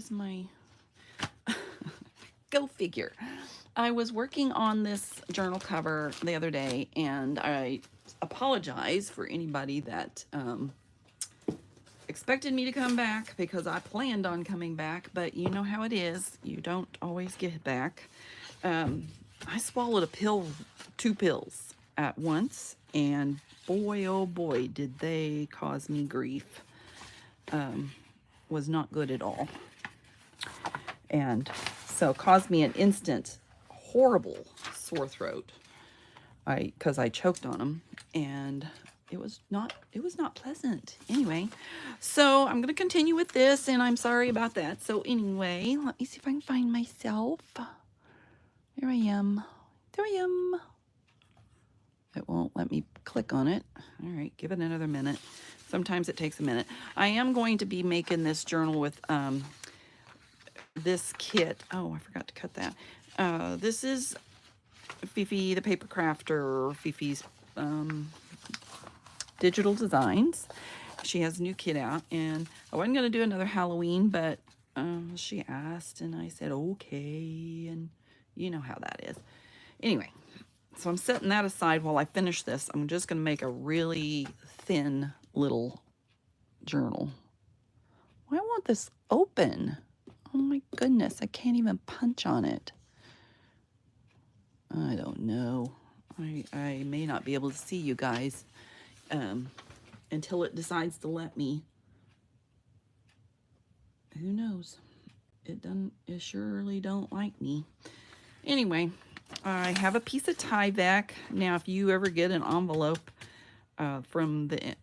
where's my... Go figure. I was working on this journal cover the other day, and I apologize for anybody that expected me to come back, because I planned on coming back, but you know how it is. You don't always get back. I swallowed a pill, 2 pills at once, and boy, oh boy, did they cause me grief. Was not good at all. And so caused me an instant horrible sore throat. Because I choked on them, and it was not pleasant. Anyway, so I'm gonna continue with this, and I'm sorry about that. So anyway, let me see if I can find myself. There I am. There I am. It won't let me click on it. All right, give it another minute. Sometimes it takes a minute. I am going to be making this journal with this kit. Oh, I forgot to cut that. This is Fifi the Paper Crafter, Fifi's digital designs. She has a new kit out, and I wasn't going to do another Halloween, but she asked, and I said okay, and you know how that is. Anyway, so I'm setting that aside while I finish this. I'm just going to make a really thin little journal. Why won't this open? Oh my goodness, I can't even punch on it. I don't know. I may not be able to see you guys until it decides to let me. Who knows? It surely don't like me. Anyway, I have a piece of Tyvek. Now, if you ever get an envelope from the,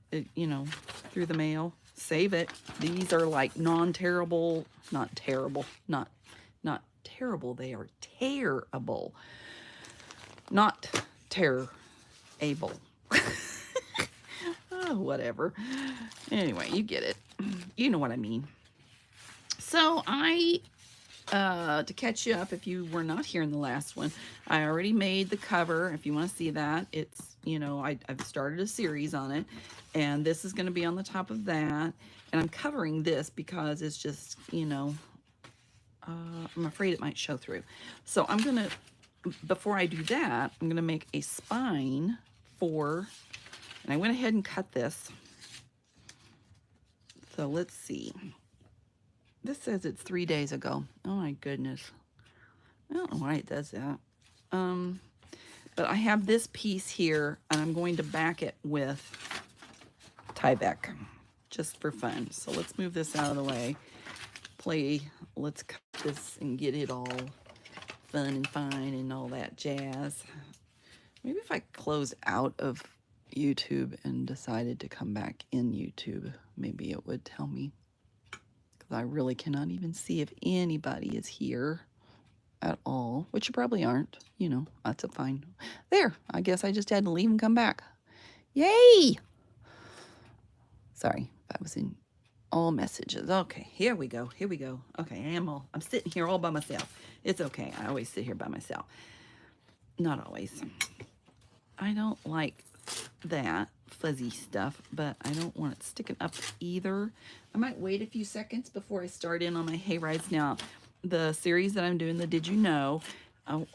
through the mail, save it. These are like non-terrible, not terrible, not terrible. They are tearable. Not tear-able. Oh, whatever. Anyway, you get it. You know what I mean. So to catch you up, if you were not here in the last one, I already made the cover. If you want to see that, it's, I've started a series on it, and this is going to be on the top of that. And I'm covering this because it's just, I'm afraid it might show through. So I'm going to, before I do that, I'm going to make a spine for, and I went ahead and cut this. So let's see. This says it's 3 days ago. Oh my goodness. I don't know why it does that. But I have this piece here, and I'm going to back it with Tyvek just for fun. So let's move this out of the way. Let's cut this and get it all fun and fine and all that jazz. Maybe if I close out of YouTube and decided to come back in YouTube, maybe it would tell me. Because I really cannot even see if anybody is here at all, which you probably aren't. That's a fine. There, I guess I just had to leave and come back. Yay! Sorry, that was in all messages. Okay, here we go. Okay, I'm sitting here all by myself. It's okay. I always sit here by myself. Not always. I don't like that fuzzy stuff, but I don't want it sticking up either. I might wait a few seconds before I start in on my hayrides. Now, the series that I'm doing, the Did You Know,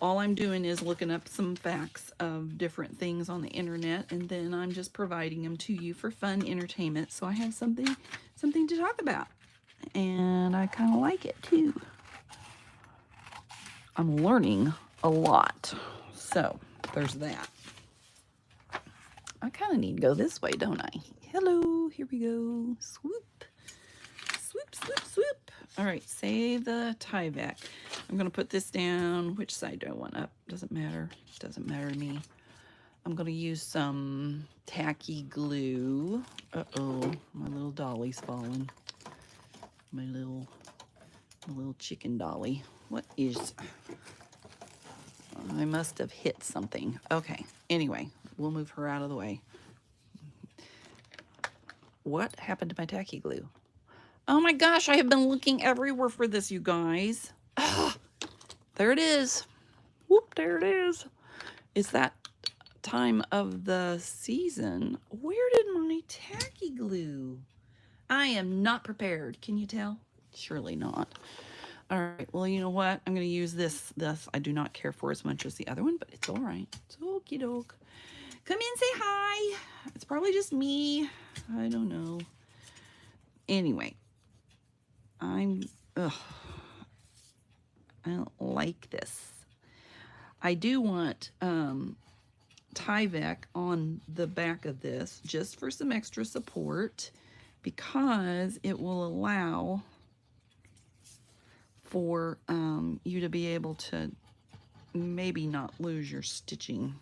all I'm doing is looking up some facts of different things on the internet, and then I'm just providing them to you for fun entertainment, so I have something to talk about. And I kind of like it too. I'm learning a lot. So there's that. I kind of need to go this way, don't I? Hello, here we go. Swoop, swoop, swoop, swoop. All right, save the Tyvek. I'm going to put this down. Which side do I want up? Doesn't matter. Doesn't matter to me. I'm going to use some tacky glue. Uh-oh, my little dolly's falling. My little chicken dolly. What is... I must have hit something. Okay, anyway, we'll move her out of the way. What happened to my tacky glue? Oh my gosh, I have been looking everywhere for this, you guys. Ah, there it is. Whoop, there it is. It's that time of the season. Where did my tacky glue? I am not prepared. Can you tell? Surely not. All right, well, you know what? I'm going to use this. This I do not care for as much as the other one, but it's all right. It's okie doke. Come in, say hi. It's probably just me. I don't know. Anyway, ugh, I don't like this. I do want Tyvek on the back of this just for some extra support because it will allow for you to be able to maybe not lose your stitching.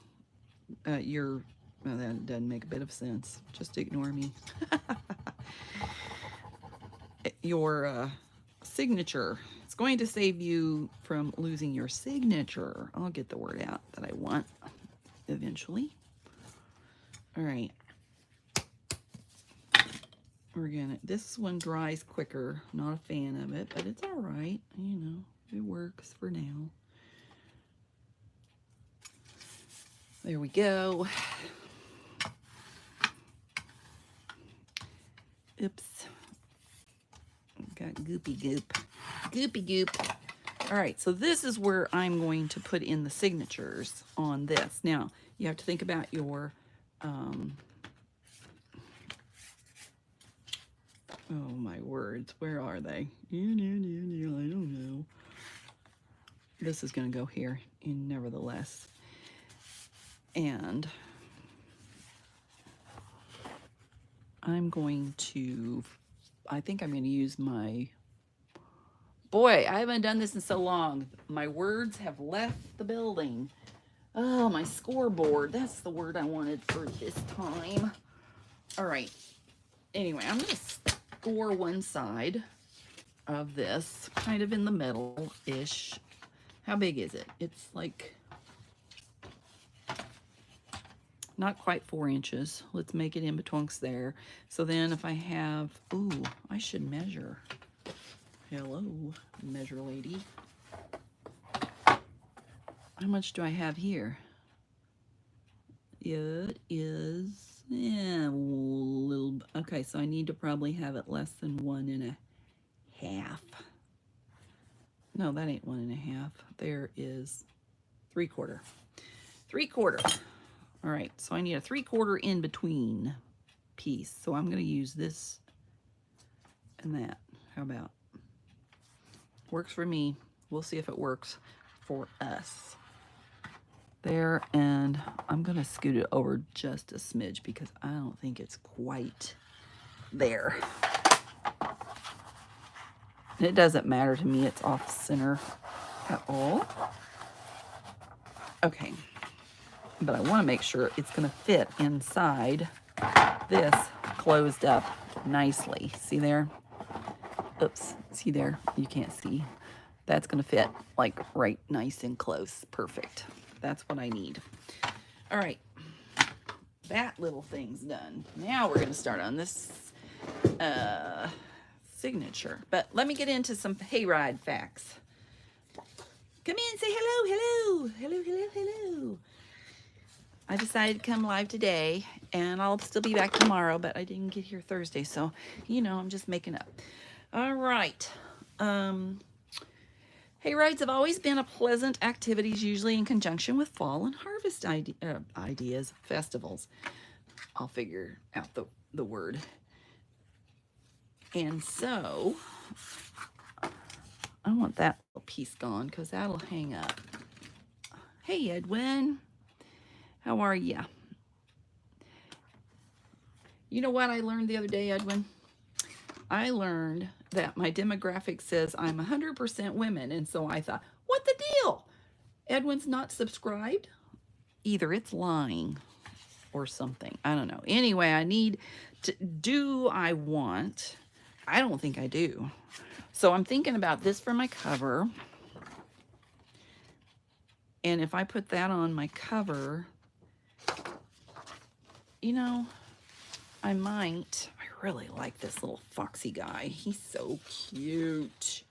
Well, that doesn't make a bit of sense. Just ignore me. Your signature. It's going to save you from losing your signature. I'll get the word out that I want eventually. All right. This one dries quicker. Not a fan of it, but it's all right. You know, it works for now. There we go. Oops. Got goopy goop. Goopy goop. All right, so this is where I'm going to put in the signatures on this. Now, you have to think about your, oh my words, where are they? I don't know. This is going to go here, nevertheless. And I'm going to, I think I'm going to use my, boy, I haven't done this in so long. My words have left the building. Oh, my scoreboard. That's the word I wanted for this time. All right. Anyway, I'm going to score one side of this, kind of in the middle-ish. How big is it? It's like not quite 4 inches. Let's make it in betwixt there. So then if I have, ooh, I should measure. Hello, measure lady. How much do I have here? It is, yeah, a little, okay, so I need to probably have it less than 1.5. No, that ain't 1.5. There is 3/4. 3/4. All right, so I need a 3/4 in between piece. So I'm going to use this and that. How about? Works for me. We'll see if it works for us. There, and I'm going to scoot it over just a smidge because I don't think it's quite there. It doesn't matter to me. It's off center at all. Okay. But I want to make sure it's going to fit inside this closed up nicely. See there? Oops. See there? You can't see. That's going to fit like right nice and close. Perfect. That's what I need. All right. That little thing's done. Now we're going to start on this signature. But let me get into some hayride facts. Come in, say hello, hello, hello, hello, hello. I decided to come live today, and I'll still be back tomorrow, but I didn't get here Thursday, so, you know, I'm just making up. All right. Hayrides have always been a pleasant activities, usually in conjunction with fall and harvest ideas, festivals. I'll figure out the word. And so, I want that little piece gone because that'll hang up. Hey, Edwin. How are ya? You know what I learned the other day, Edwin? I learned that my demographic says I'm 100% women. And so I thought, what the deal? Edwin's not subscribed? Either it's lying or something. I don't know. Anyway, I need to, I don't think I do. So I'm thinking about this for my cover. And if I put that on my cover, you know, I might. I really like this little foxy guy. He's so cute.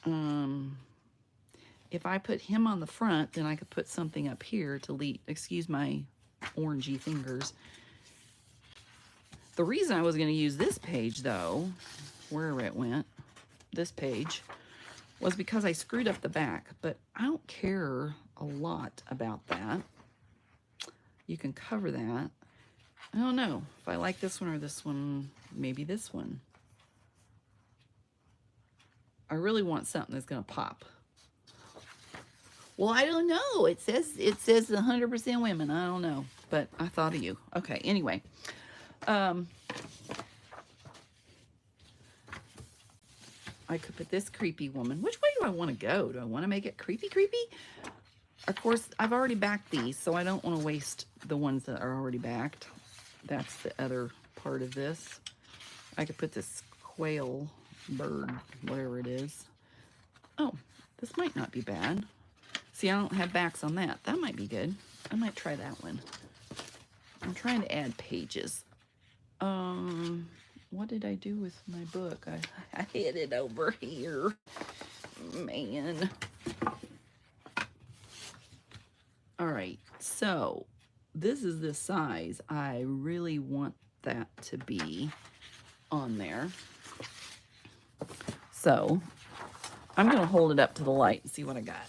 If I put him on the front, then I could put something up here to lead. Excuse my orangey fingers. The reason I was going to use this page, though, wherever it went, this page, was because I screwed up the back, but I don't care a lot about that. You can cover that. I don't know if I like this one or this one, maybe this one. I really want something that's gonna pop. Well, I don't know. It says 100% women. I don't know, but I thought of you. Okay, anyway. I could put this creepy woman. Which way do I want to go? Do I want to make it creepy? Of course, I've already backed these, so I don't want to waste the ones that are already backed. That's the other part of this. I could put this quail bird, whatever it is. Oh, this might not be bad. See, I don't have backs on that. That might be good. I might try that one. I'm trying to add pages. What did I do with my book? I hid it over here. Man. All right, so this is the size. I really want that to be on there. So I'm going to hold it up to the light and see what I got.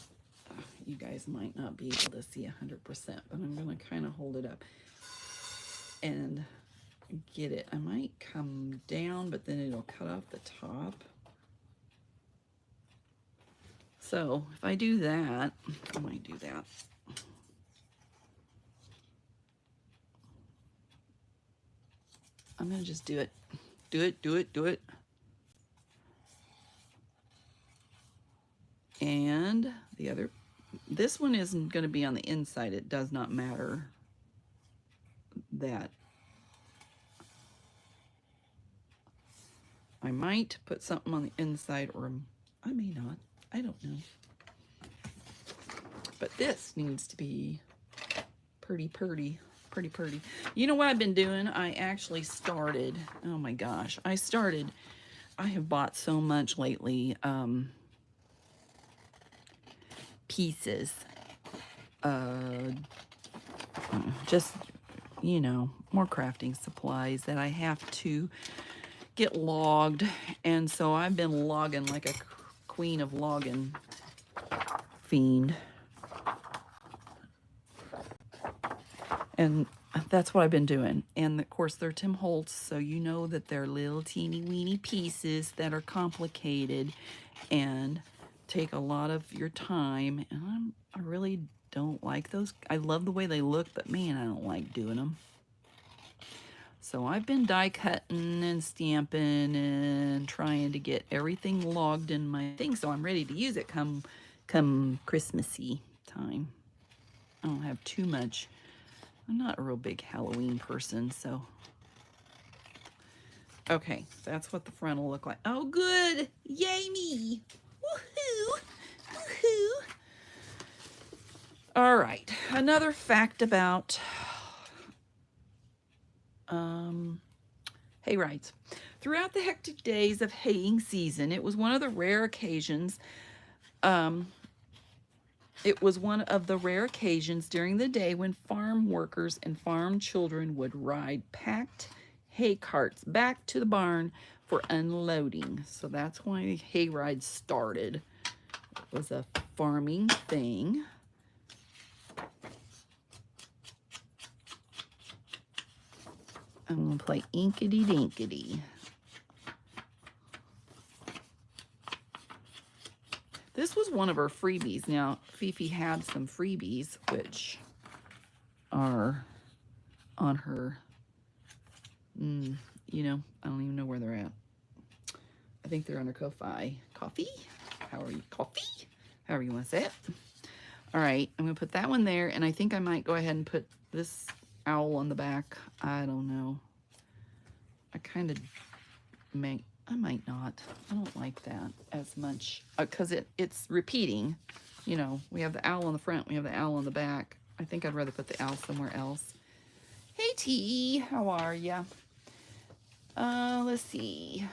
You guys might not be able to see 100%, but I'm going to kind of hold it up and get it. I might come down, but then it'll cut off the top. So if I do that, I might do that. I'm going to just do it. Do it. And the other, this one isn't going to be on the inside. It does not matter that. I might put something on the inside, or I may not. I don't know. But this needs to be pretty. You know what I've been doing? I actually started, oh my gosh, I have bought so much lately, pieces, just, you know, more crafting supplies that I have to get logged, and so I've been logging like a queen of logging fiend. And that's what I've been doing. And of course they're Tim Holtz, so you know that they're little teeny weeny pieces that are complicated and take a lot of your time. And I really don't like those. I love the way they look, but man, I don't like doing them. So I've been die cutting and stamping and trying to get everything logged in my thing so I'm ready to use it come Christmassy time. I don't have too much. I'm not a real big Halloween person, so. Okay, that's what the front will look like. Oh, good. Yay me. Woohoo. Woohoo. All right, another fact about hayrides. Throughout the hectic days of haying season, it was one of the rare occasions during the day when farm workers and farm children would ride packed hay carts back to the barn for unloading. So that's why hayrides started. It was a farming thing. I'm going to play Inkity Dinkity. This was one of her freebies. Now, Fifi had some freebies, which are on her, you know, I don't even know where they're at. I think they're under Ko-Fi. Coffee? However you want to say it. All right, I'm going to put that one there, and I think I might go ahead and put this owl on the back. I don't know. I kind of I might not. I don't like that as much because it's repeating. You know, we have the owl on the front, we have the owl on the back. I think I'd rather put the owl somewhere else. Hey T, how are ya? Let's see.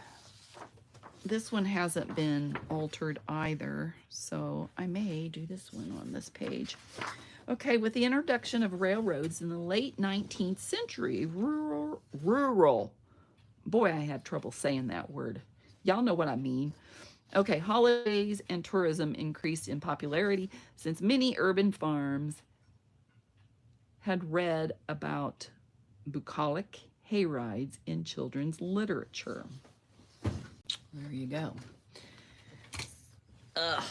This one hasn't been altered either, so I may do this one on this page. Okay, with the introduction of railroads in the late 19th century, rural, boy, I had trouble saying that word. Y'all know what I mean. Okay, holidays and tourism increased in popularity since many urban farms had read about bucolic hayrides in children's literature. There you go. Ugh.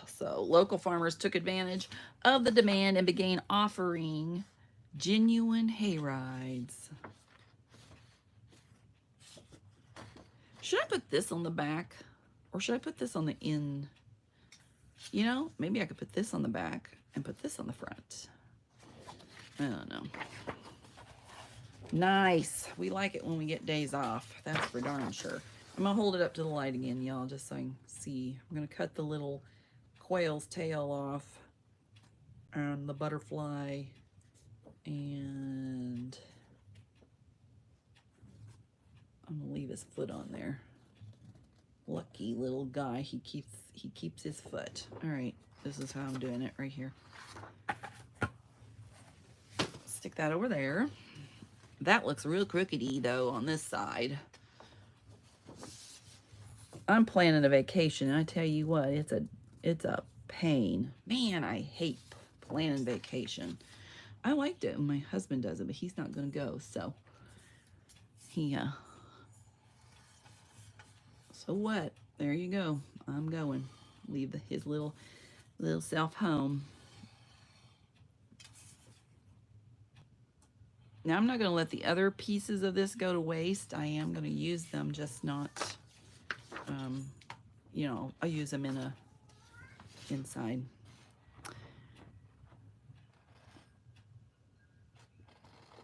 So local farmers took advantage of the demand and began offering genuine hayrides. Should I put this on the back or should I put this on the in? You know, maybe I could put this on the back and put this on the front. I don't know. Nice. We like it when we get days off. That's for darn sure. I'm going to hold it up to the light again, y'all, just so I can see. I'm going to cut the little quail's tail off and the butterfly, and I'm going to leave his foot on there. Lucky little guy. He keeps his foot. All right. This is how I'm doing it right here. Stick that over there. That looks real crookedy though on this side. I'm planning a vacation, and I tell you what, it's a pain. Man, I hate planning vacation. I liked it when my husband does it, but he's not going to go, so so what? There you go. I'm going. Leave his little self home. Now, I'm not going to let the other pieces of this go to waste. I am going to use them, just not, you know, I'll use them inside.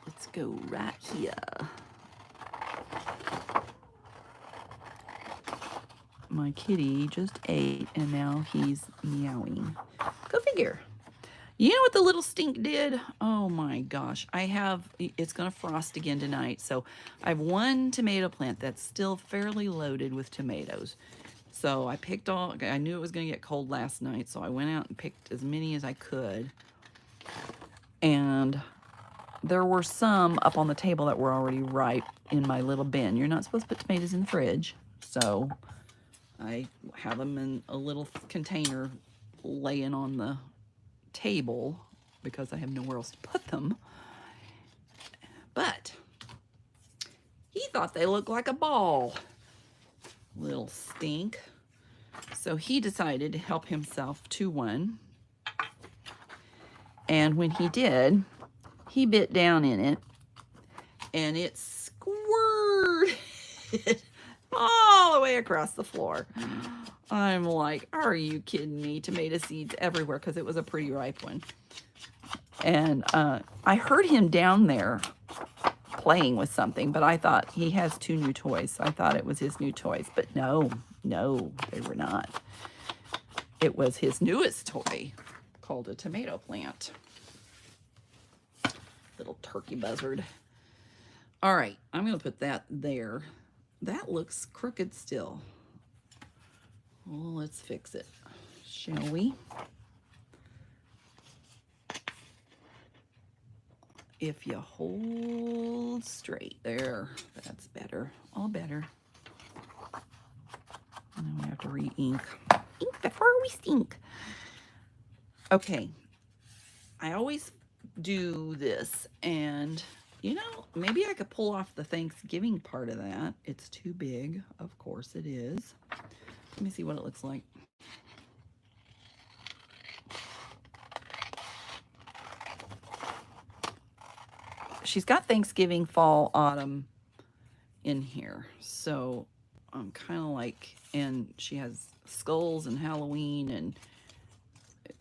Let's go right here. My kitty just ate, and now he's meowing. Go figure. You know what the little stink did? Oh my gosh. It's going to frost again tonight. So I have one tomato plant that's still fairly loaded with tomatoes. So I knew it was going to get cold last night. So I went out and picked as many as I could. And there were some up on the table that were already ripe in my little bin. You're not supposed to put tomatoes in the fridge. So I have them in a little container laying on the table because I have nowhere else to put them. But he thought they looked like a ball. Little stink. So he decided to help himself to one. And when he did, he bit down in it and it squirted all the way across the floor. I'm like, are you kidding me? Tomato seeds everywhere, because it was a pretty ripe one. And I heard him down there playing with something, but I thought he has two new toys. So I thought it was his new toys, but no, they were not. It was his newest toy called a tomato plant. Little turkey buzzard. All right, I'm going to put that there. That looks crooked still. Well, let's fix it, shall we? If you hold straight there, that's better, all better. And then we have to re-ink. Ink before we stink. Okay, I always do this, and you know, maybe I could pull off the Thanksgiving part of that. It's too big, of course it is. Let me see what it looks like. She's got Thanksgiving, fall, autumn in here. So I'm kind of like, and she has skulls and Halloween, and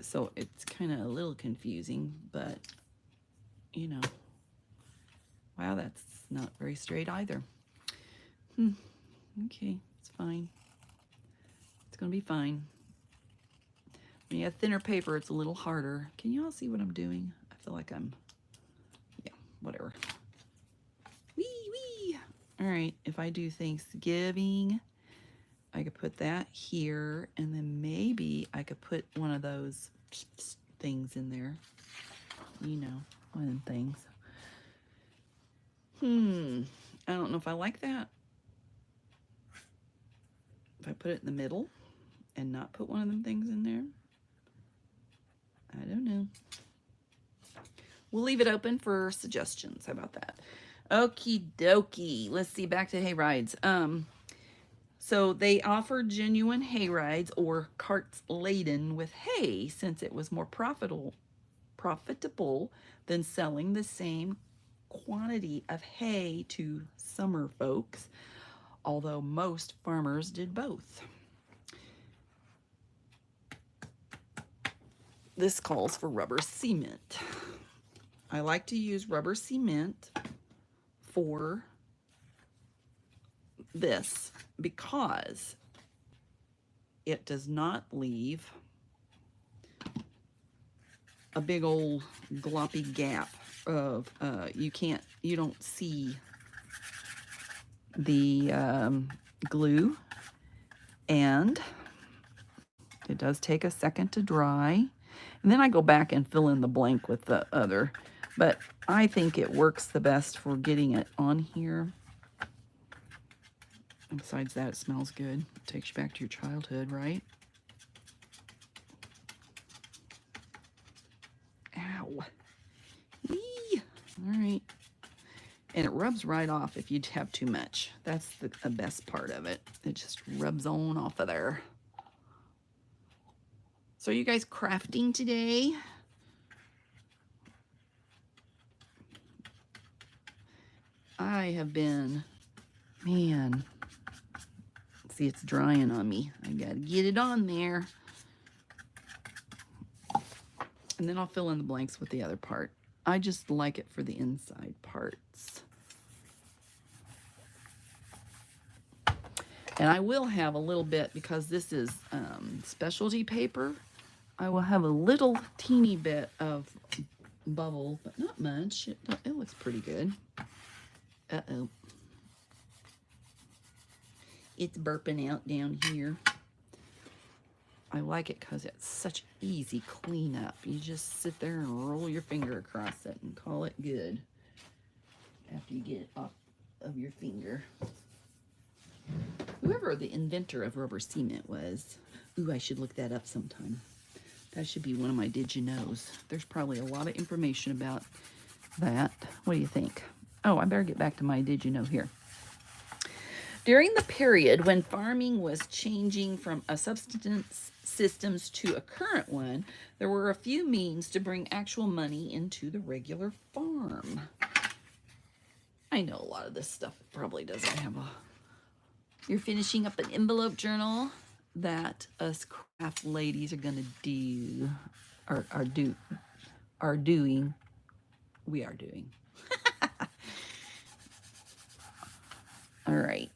so it's kind of a little confusing, but you know, wow, that's not very straight either. Okay, it's fine. It's gonna be fine. When you have thinner paper, it's a little harder. Can you all see what I'm doing? I feel like yeah, whatever. Wee. All right, if I do Thanksgiving, I could put that here, and then maybe I could put one of those things in there. You know, one of them things. I don't know if I like that. Should I put it in the middle and not put one of them things in there? I don't know. We'll leave it open for suggestions. How about that? Okie dokie. Let's see, back to hayrides. So they offered genuine hayrides or carts laden with hay since it was more profitable than selling the same quantity of hay to summer folks, although most farmers did both. This calls for rubber cement. I like to use rubber cement for this because it does not leave a big old gloppy gap of you don't see the glue, and it does take a second to dry, and then I go back and fill in the blank with the other, but I think it works the best for getting it on here. And besides that, it smells good. It takes you back to your childhood, right? Ow. Eee. All right. And it rubs right off if you have too much. That's the best part of it. It just rubs on off of there. So are you guys crafting today? I have been, man, see, it's drying on me. I gotta get it on there. And then I'll fill in the blanks with the other part. I just like it for the inside parts. And I will have a little bit, because this is specialty paper, I will have a little teeny bit of bubble, but not much. It looks pretty good. Uh-oh. It's burping out down here. I like it because it's such easy cleanup. You just sit there and roll your finger across it and call it good after you get it off of your finger. Whoever the inventor of rubber cement was, ooh, I should look that up sometime. That should be one of my did you knows. There's probably a lot of information about that. What do you think? Oh, I better get back to my did you know here. During the period when farming was changing from a subsistence systems to a current one, there were a few means to bring actual money into the regular farm. I know a lot of this stuff probably doesn't have a... You're finishing up an envelope journal that us craft ladies are gonna do, are doing. We are doing. All right.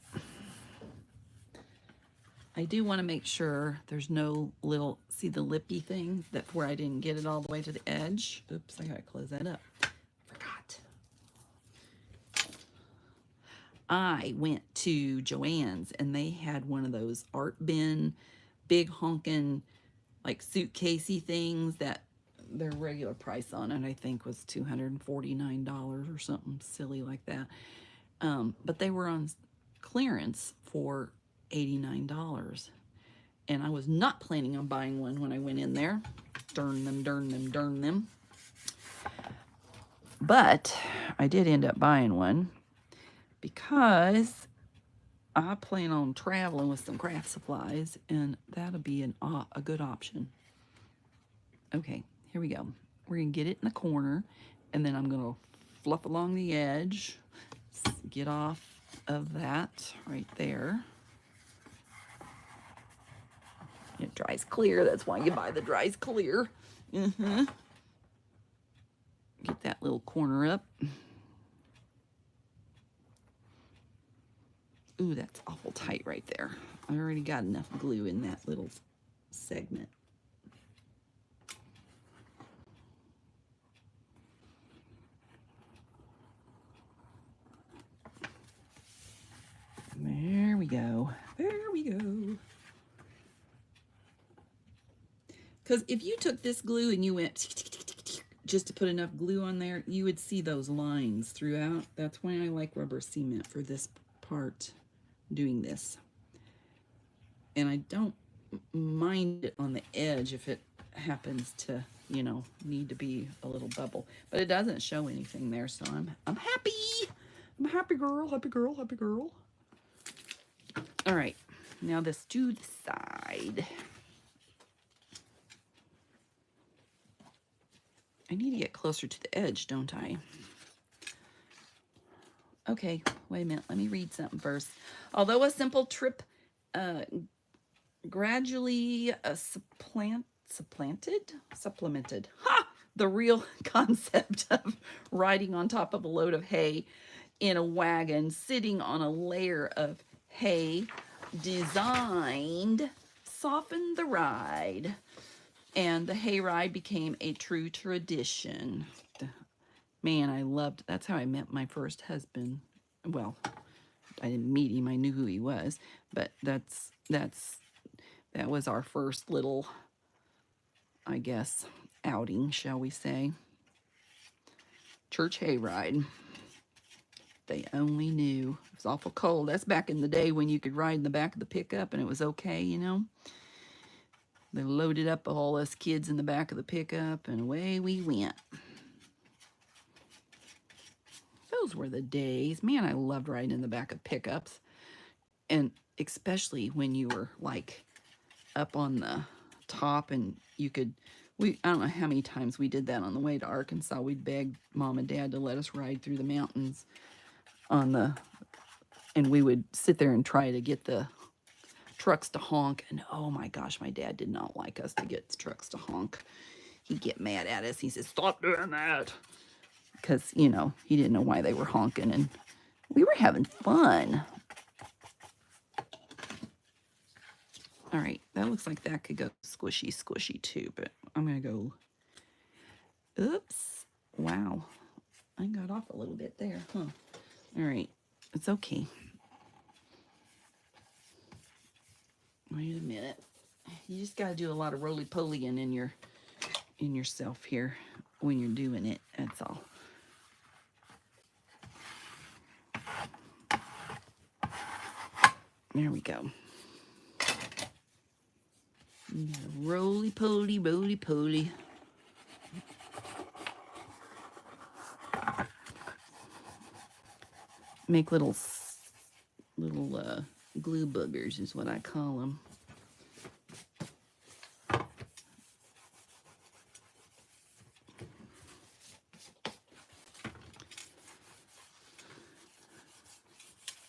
I do want to make sure there's no little, see the lippy thing, that's where I didn't get it all the way to the edge. Oops, I gotta close that up. Forgot. I went to Joann's and they had one of those art bin, big honkin' like suitcasey things that their regular price on it, I think, was $249 or something silly like that. But they were on clearance for $89. And I was not planning on buying one when I went in there. Darn them, darn them, darn them. But I did end up buying one because I plan on traveling with some craft supplies, and that'll be a good option. Okay, here we go. We're gonna get it in the corner, and then I'm gonna fluff along the edge, get off of that right there. It dries clear. That's why you buy the dries clear. Get that little corner up. Ooh, that's awful tight right there. I already got enough glue in that little segment. There we go. There we go. Because if you took this glue and you went just to put enough glue on there, you would see those lines throughout. That's why I like rubber cement for this part, doing this. And I don't mind it on the edge if it happens to, you know, need to be a little bubble. But it doesn't show anything there, so I'm happy. I'm a happy girl, happy girl, happy girl. All right, now this to the side. I need to get closer to the edge, don't I? Okay, wait a minute. Let me read something first. Although a simple trip gradually supplemented the real concept of riding on top of a load of hay in a wagon, sitting on a layer of hay designed softened the ride, and the hayride became a true tradition. Man, I loved, that's how I met my first husband. Well, I didn't meet him, I knew who he was, but that was our first little, I guess, outing, shall we say. Church hayride. They only knew. It was awful cold. That's back in the day when you could ride in the back of the pickup and it was okay, you know. They loaded up all us kids in the back of the pickup and away we went. Those were the days. Man, I loved riding in the back of pickups. And especially when you were like up on the top and you could, I don't know how many times we did that on the way to Arkansas. We'd beg Mom and Dad to let us ride through the mountains and we would sit there and try to get the trucks to honk. And oh my gosh, my dad did not like us to get the trucks to honk. He'd get mad at us. He said, "Stop doing that." Because, you know, he didn't know why they were honking, and we were having fun. All right, that looks like that could go squishy, squishy too, but I'm going to go, oops, wow. I got off a little bit there, huh? All right, it's okay. Wait a minute. You just got to do a lot of roly-polying in yourself here when you're doing it, that's all. There we go. Roly-poly, roly-poly. Make little glue boogers is what I call them.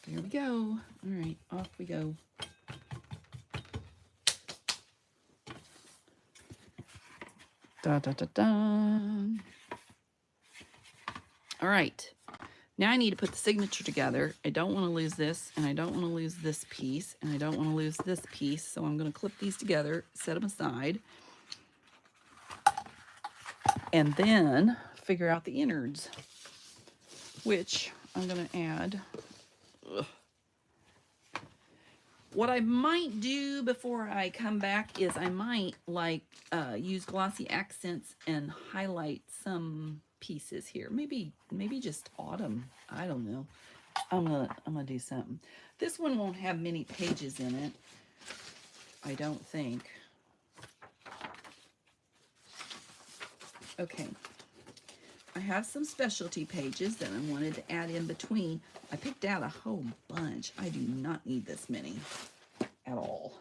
There we go. All right, off we go. Da da da da. All right. Now I need to put the signature together. I don't want to lose this, and I don't want to lose this piece, and I don't want to lose this piece. So I'm going to clip these together, set them aside, and then figure out the innards, which I'm going to add. Ugh. What I might do before I come back is I might use glossy accents and highlight some pieces here. Maybe just autumn. I don't know. I'm gonna do something. This one won't have many pages in it, I don't think. Okay. I have some specialty pages that I wanted to add in between. I picked out a whole bunch. I do not need this many at all.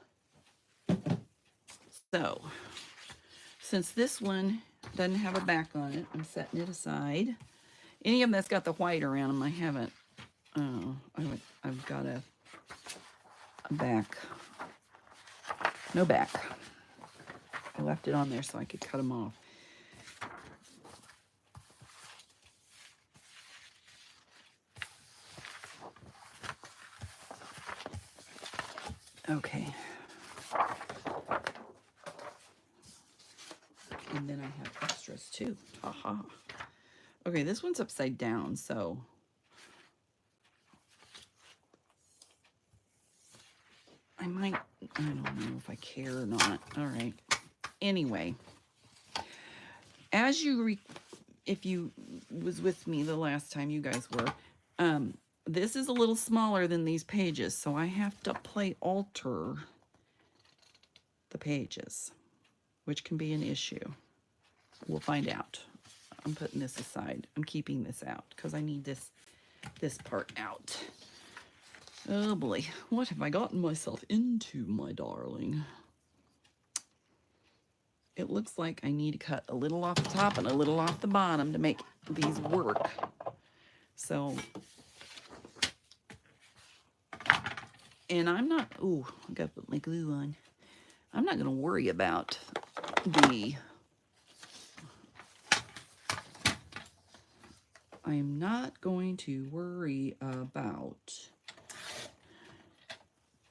So, since this one doesn't have a back on it, I'm setting it aside. Any of them that's got the white around them, I haven't. I've got a back. No back. I left it on there so I could cut them off. Okay. And then I have extras too. Haha. Okay, this one's upside down, so I don't know if I care or not. All right. Anyway, as if you was with me the last time you guys were, this is a little smaller than these pages, so I have to play alter the pages, which can be an issue. We'll find out. I'm putting this aside. I'm keeping this out because I need this part out. Oh boy, what have I gotten myself into, my darling? It looks like I need to cut a little off the top and a little off the bottom to make these work. So, and I'm not, ooh, I gotta put my glue on. I'm not gonna worry about I'm not going to worry about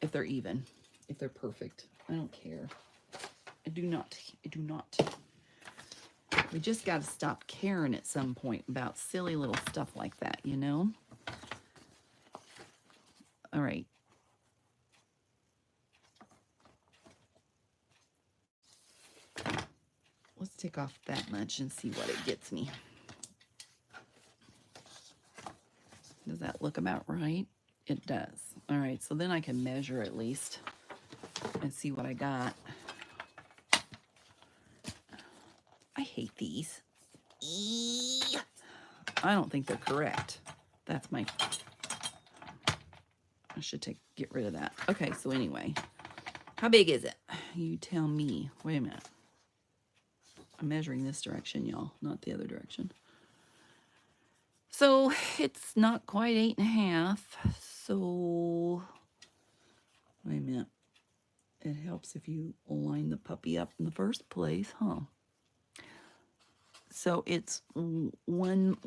if they're even, if they're perfect. I don't care. I do not. We just got to stop caring at some point about silly little stuff like that, you know? All right. Let's take off that much and see what it gets me. Does that look about right? It does. All right, so then I can measure at least and see what I got. I hate these. I don't think they're correct. That's my... I should get rid of that. Okay, so anyway, how big is it? You tell me. Wait a minute. I'm measuring this direction, y'all, not the other direction. So it's not quite 8.5. So wait a minute. It helps if you line the puppy up in the first place, huh? So it's one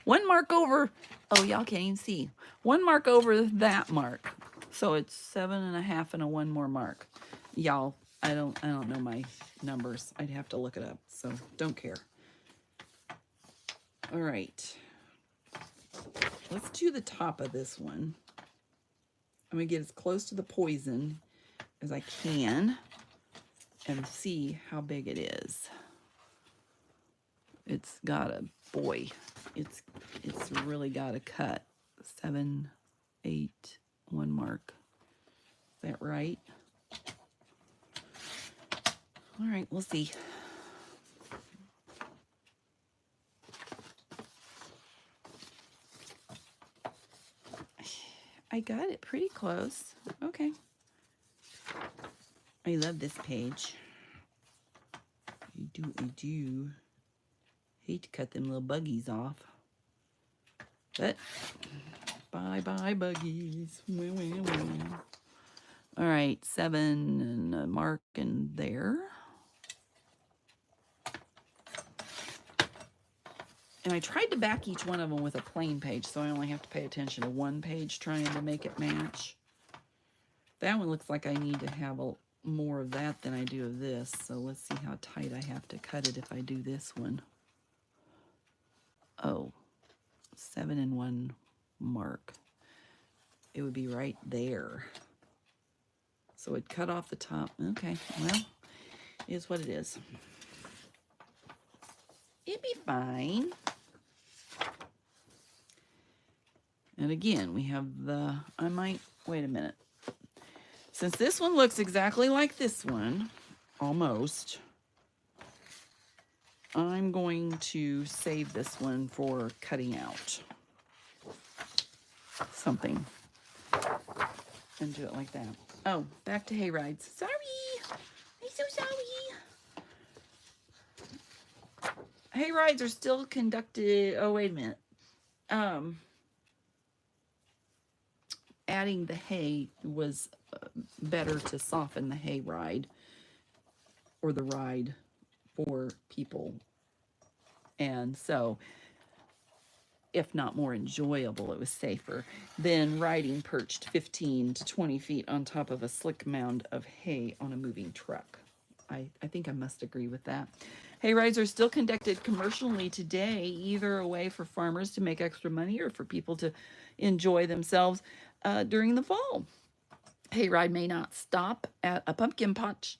mark over. Oh, y'all can't even see. 1 mark over that mark. So it's 7.5 and a 1 more mark. Y'all, I don't know my numbers. I'd have to look it up. So don't care. All right. Let's do the top of this one. I'm going to get as close to the poison as I can and see how big it is. It's got a, boy, it's really got a cut. 7, 8, 1 mark. Is that right? All right, we'll see. I got it pretty close. Okay. I love this page. I do. Hate to cut them little buggies off. But, bye-bye buggies. All right, 7 and a mark in there. And I tried to back each one of them with a plain page, so I only have to pay attention to one page trying to make it match. That one looks like I need to have more of that than I do of this, so let's see how tight I have to cut it if I do this one. Oh, 7 and 1 mark. It would be right there. So it cut off the top. Okay, well, it is what it is. It'd be fine. And again, we have the, wait a minute. Since this one looks exactly like this one, almost, I'm going to save this one for cutting out something and do it like that. Oh, back to hayrides. Sorry, I'm so sorry. Hayrides are still conducted. Oh, wait a minute. Adding the hay was better to soften the hayride or the ride for people. And so, if not more enjoyable, it was safer than riding perched 15 to 20 feet on top of a slick mound of hay on a moving truck. I think I must agree with that. Hayrides are still conducted commercially today, either a way for farmers to make extra money or for people to enjoy themselves during the fall. Hayride may not stop at a pumpkin patch.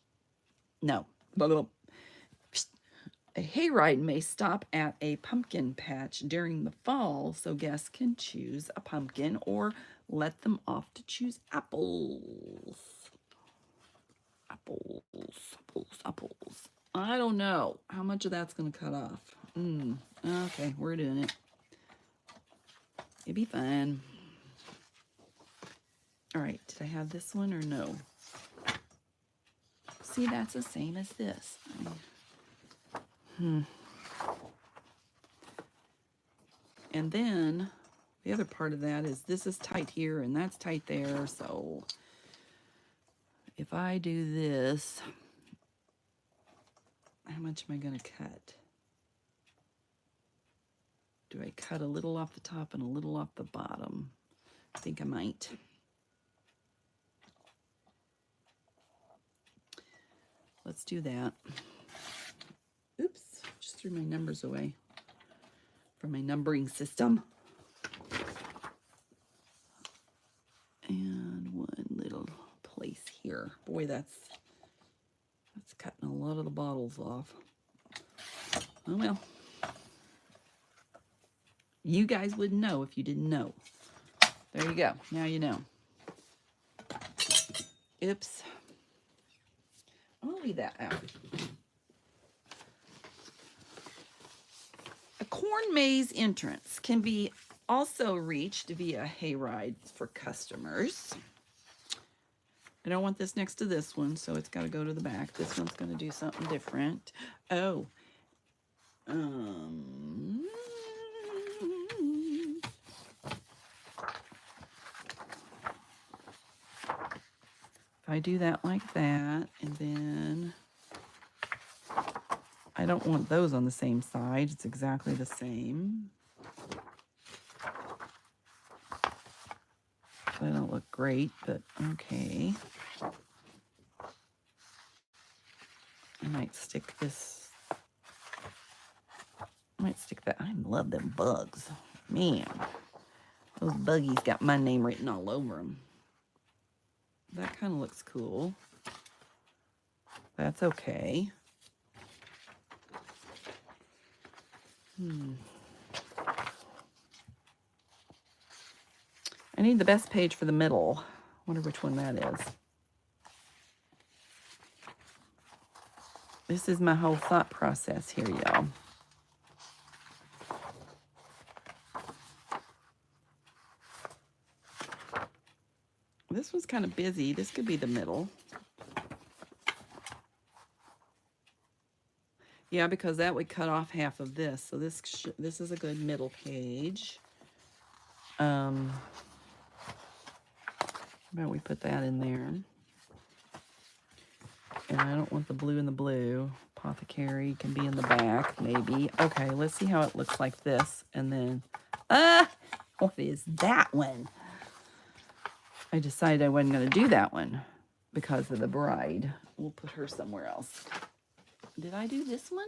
No. A hayride may stop at a pumpkin patch during the fall, so guests can choose a pumpkin or let them off to choose apples. apples. I don't know how much of that's going to cut off. Okay, we're doing it. It'd be fun. All right, did I have this one or no? See, that's the same as this. And then the other part of that is this is tight here and that's tight there. So if I do this, how much am I going to cut? Do I cut a little off the top and a little off the bottom? I think I might. Let's do that. Oops, just threw my numbers away from my numbering system. And one little place here. Boy, that's cutting a lot of the bottles off. Oh well. You guys wouldn't know if you didn't know. There you go. Now you know. Oops. I'm going to leave that out. A corn maze entrance can be also reached via hayrides for customers. I don't want this next to this one, so it's got to go to the back. This one's going to do something different. Oh. If I do that like that, and then I don't want those on the same side. It's exactly the same. They don't look great, but okay. I might stick this. I might stick that. I love them bugs. Man, those buggies got my name written all over them. That kind of looks cool. That's okay. I need the best page for the middle. Wonder which one that is. This is my whole thought process here, y'all. This one's kind of busy. This could be the middle. Yeah, because that would cut off half of this. So this is a good middle page. How about we put that in there? And I don't want the blue in the blue. Apothecary can be in the back, maybe. Okay, let's see how it looks like this. And then, what is that one? I decided I wasn't going to do that one because of the bride. We'll put her somewhere else. Did I do this one?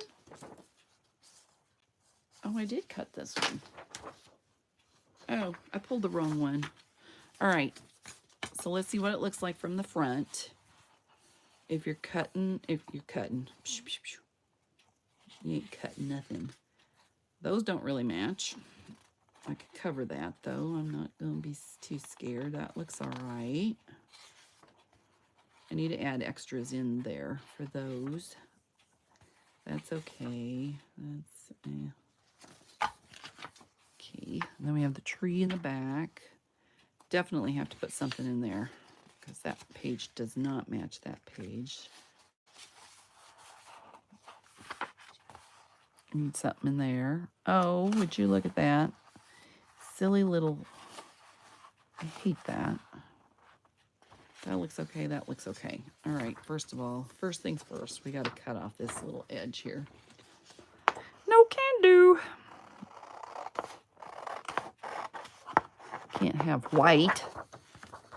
Oh, I did cut this one. Oh, I pulled the wrong one. All right. So let's see what it looks like from the front. If you're cutting, you ain't cutting nothing. Those don't really match. I could cover that though. I'm not going to be too scared. That looks all right. I need to add extras in there for those. That's okay. That's okay. And then we have the tree in the back. Definitely have to put something in there because that page does not match that page. I need something in there. Oh, would you look at that? Silly little, I hate that. That looks okay, that looks okay. All right, first of all, first things first, we got to cut off this little edge here. No can do. Can't have white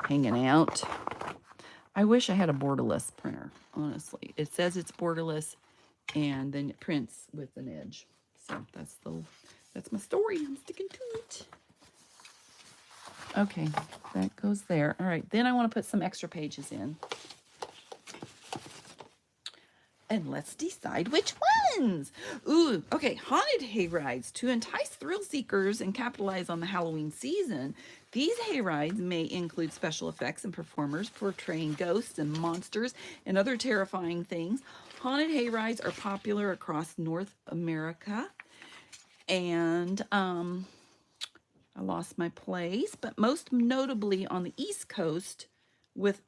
hanging out. I wish I had a borderless printer, honestly. It says it's borderless, and then it prints with an edge. So that's my story. I'm sticking to it. Okay, that goes there. All right, then I want to put some extra pages in. And let's decide which ones. Ooh, okay, haunted hayrides. To entice thrill seekers and capitalize on the Halloween season, these hayrides may include special effects and performers portraying ghosts and monsters and other terrifying things. Haunted hayrides are popular across North America, and I lost my place, but most notably on the East Coast, with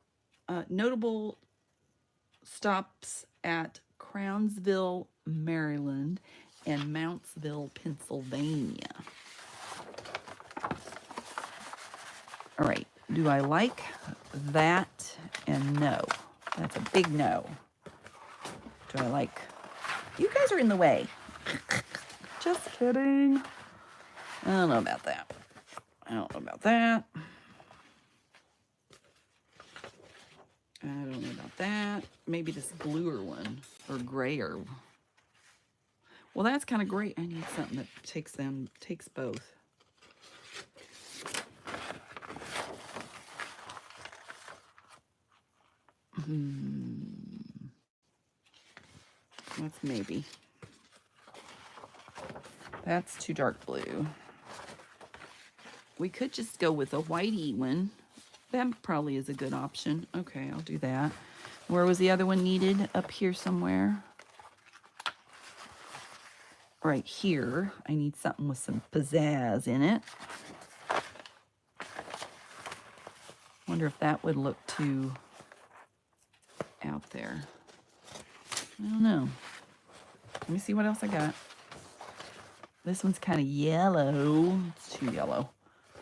notable stops at Crownsville, Maryland, and Mountsville, Pennsylvania. All right, do I like that? And no. That's a big no. Do I like... You guys are in the way. Just kidding. I don't know about that. I don't know about that. I don't know about that. Maybe this bluer one, or grayer. Well, that's kind of great. I need something that takes both. That's maybe. That's too dark blue. We could just go with a whitey one. That probably is a good option. Okay, I'll do that. Where was the other one needed? Up here somewhere. Right here. I need something with some pizzazz in it. Wonder if that would look too out there. I don't know. Let me see what else I got. This one's kind of yellow. It's too yellow.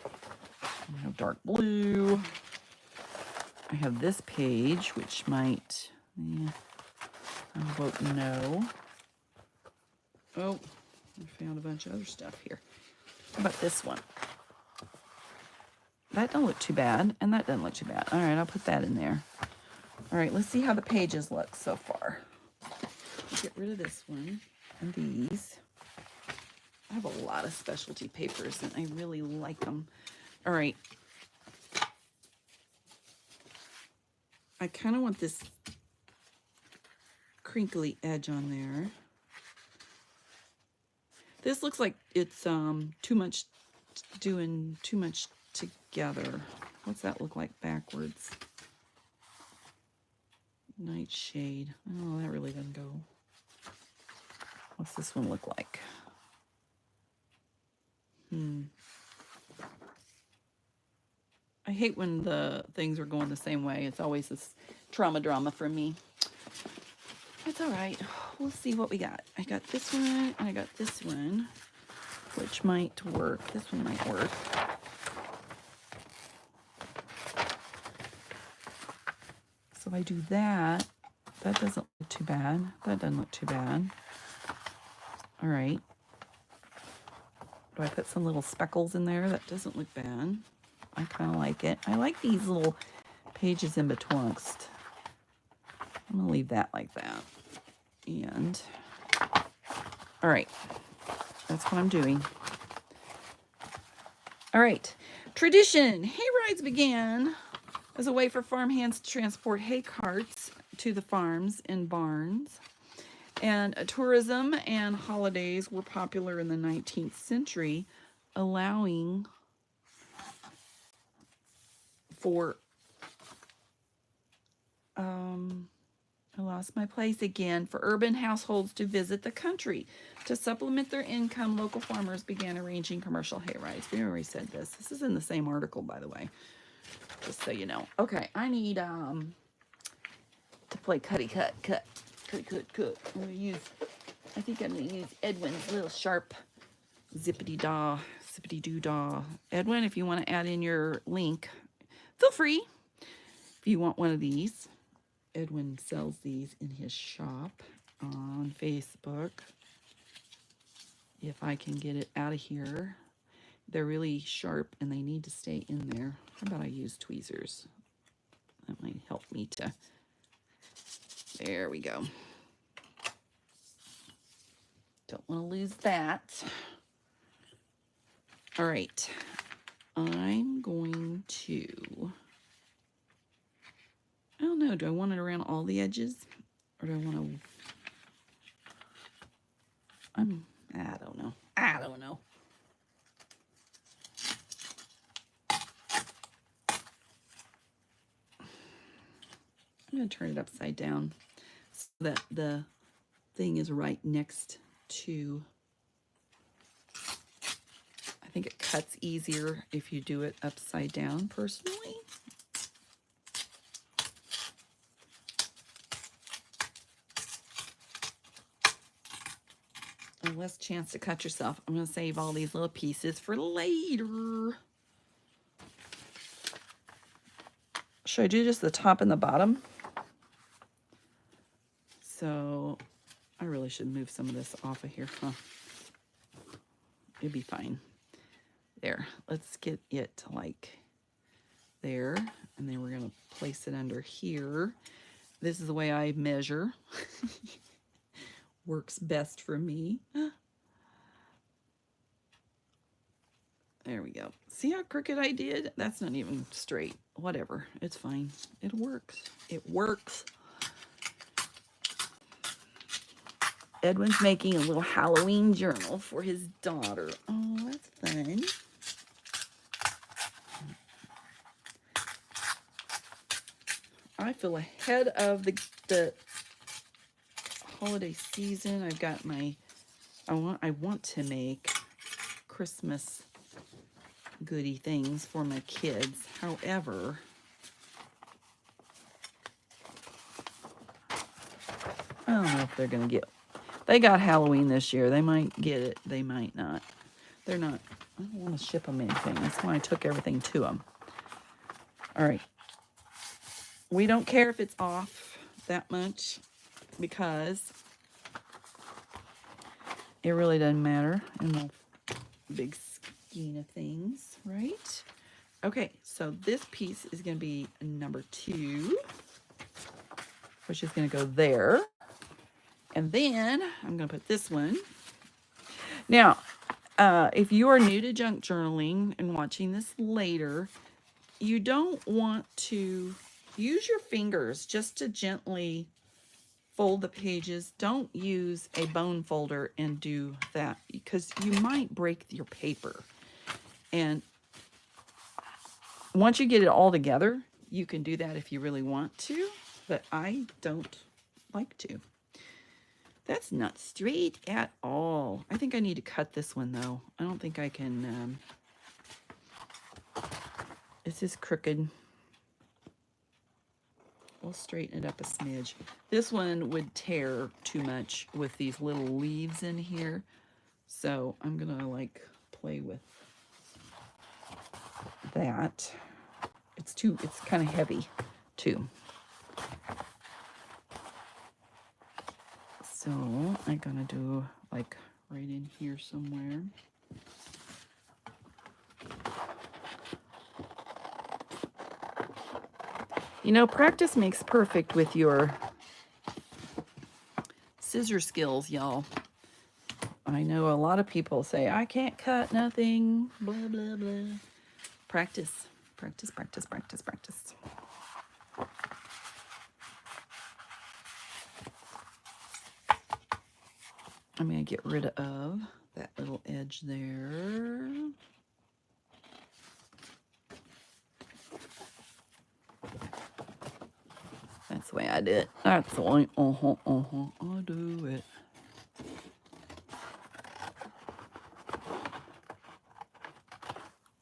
I have dark blue. I have this page, which might, I'll vote no. Oh, I found a bunch of other stuff here. How about this one? That don't look too bad, and that doesn't look too bad. All right, I'll put that in there. All right, let's see how the pages look so far. Get rid of this one and these. I have a lot of specialty papers, and I really like them. All right. I kind of want this crinkly edge on there. This looks like it's too much, doing too much together. What's that look like backwards? Nightshade. Oh, that really doesn't go. What's this one look like? I hate when the things are going the same way. It's always this trauma drama for me. It's all right. We'll see what we got. I got this one, and I got this one, which might work. This one might work. So if I do that, that doesn't look too bad. That doesn't look too bad. All right. Do I put some little speckles in there? That doesn't look bad. I kind of like it. I like these little pages in betwixt. I'm going to leave that like that. And, all right. That's what I'm doing. All right. Tradition. Hay rides began as a way for farmhands to transport hay carts to the farms and barns. And tourism and holidays were popular in the 19th century, allowing for, I lost my place again, for urban households to visit the country. To supplement their income, local farmers began arranging commercial hay rides. We already said this. This is in the same article, by the way, just so you know. Okay, I need to play cutty cut. I'm gonna use, I think I'm gonna use Edwin's little sharp zippity doo dah. Edwin, if you want to add in your link, feel free. If you want one of these, Edwin sells these in his shop on Facebook. If I can get it out of here. They're really sharp and they need to stay in there. How about I use tweezers? That might help me to, there we go. Don't want to lose that. All right. I'm going to, I don't know, do I want it around all the edges? Or do I want to, I don't know. I don't know. I'm going to turn it upside down. so that the thing is right next to. I think it cuts easier if you do it upside down, personally. And less chance to cut yourself. I'm going to save all these little pieces for later. Should I do just the top and the bottom? So I really should move some of this off of here, huh? It'd be fine. There, let's get it to like there. And then we're going to place it under here. This is the way I measure. Works best for me. There we go. See how crooked I did? That's not even straight. Whatever. It's fine. It works. It works. Edwin's making a little Halloween journal for his daughter. Oh, that's fun. I feel ahead of the holiday season. I've got my, I want to make Christmas goodie things for my kids. However, I don't know if they're going to get, they got Halloween this year. They might get it. They might not. They're not, I don't want to ship them anything. That's why I took everything to them. All right. We don't care if it's off that much because it really doesn't matter in the big scheme of things, right? Okay, so this piece is going to be number 2, which is going to go there. And then I'm going to put this one. Now, if you are new to junk journaling and watching this later, you don't want to use your fingers just to gently fold the pages. Don't use a bone folder and do that because you might break your paper. And once you get it all together, you can do that if you really want to, but I don't like to. That's not straight at all. I think I need to cut this one though. I don't think I can, this is crooked. We'll straighten it up a smidge. This one would tear too much with these little leaves in here. So I'm gonna like play with that. It's kind of heavy too. So I'm gonna do like right in here somewhere. You know, practice makes perfect with your scissor skills, y'all. I know a lot of people say, I can't cut nothing, blah, blah, blah. Practice, practice, practice, practice, practice. I'm going to get rid of that little edge there. That's the way I do it. That's the way I do it.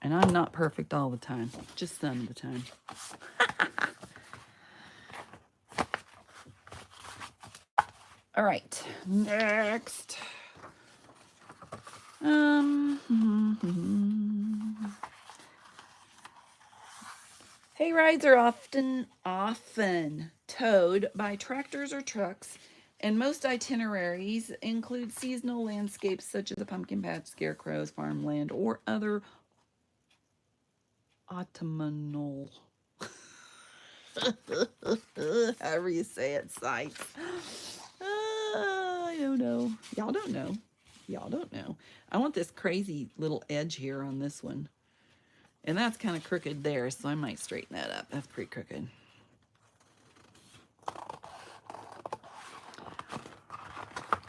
And I'm not perfect all the time, just some of the time. All right, next. Hayrides are often towed by tractors or trucks, and most itineraries include seasonal landscapes such as a pumpkin patch, scarecrows, farmland, or other autumnal, however you say it, sites. I don't know. Y'all don't know. Y'all don't know. I want this crazy little edge here on this one. And that's kind of crooked there, so I might straighten that up. That's pretty crooked.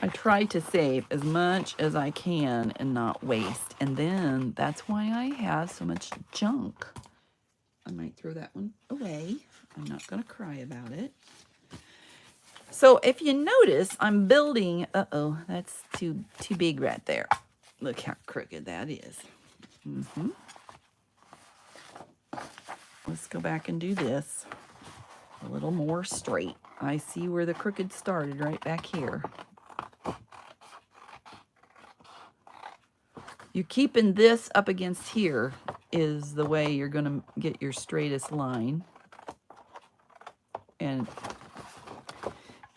I try to save as much as I can and not waste. And then that's why I have so much junk. I might throw that one away. I'm not going to cry about it. So if you notice, I'm building, uh-oh, that's too big right there. Look how crooked that is. Let's go back and do this a little more straight. I see where the crooked started right back here. You keeping this up against here is the way you're going to get your straightest line. And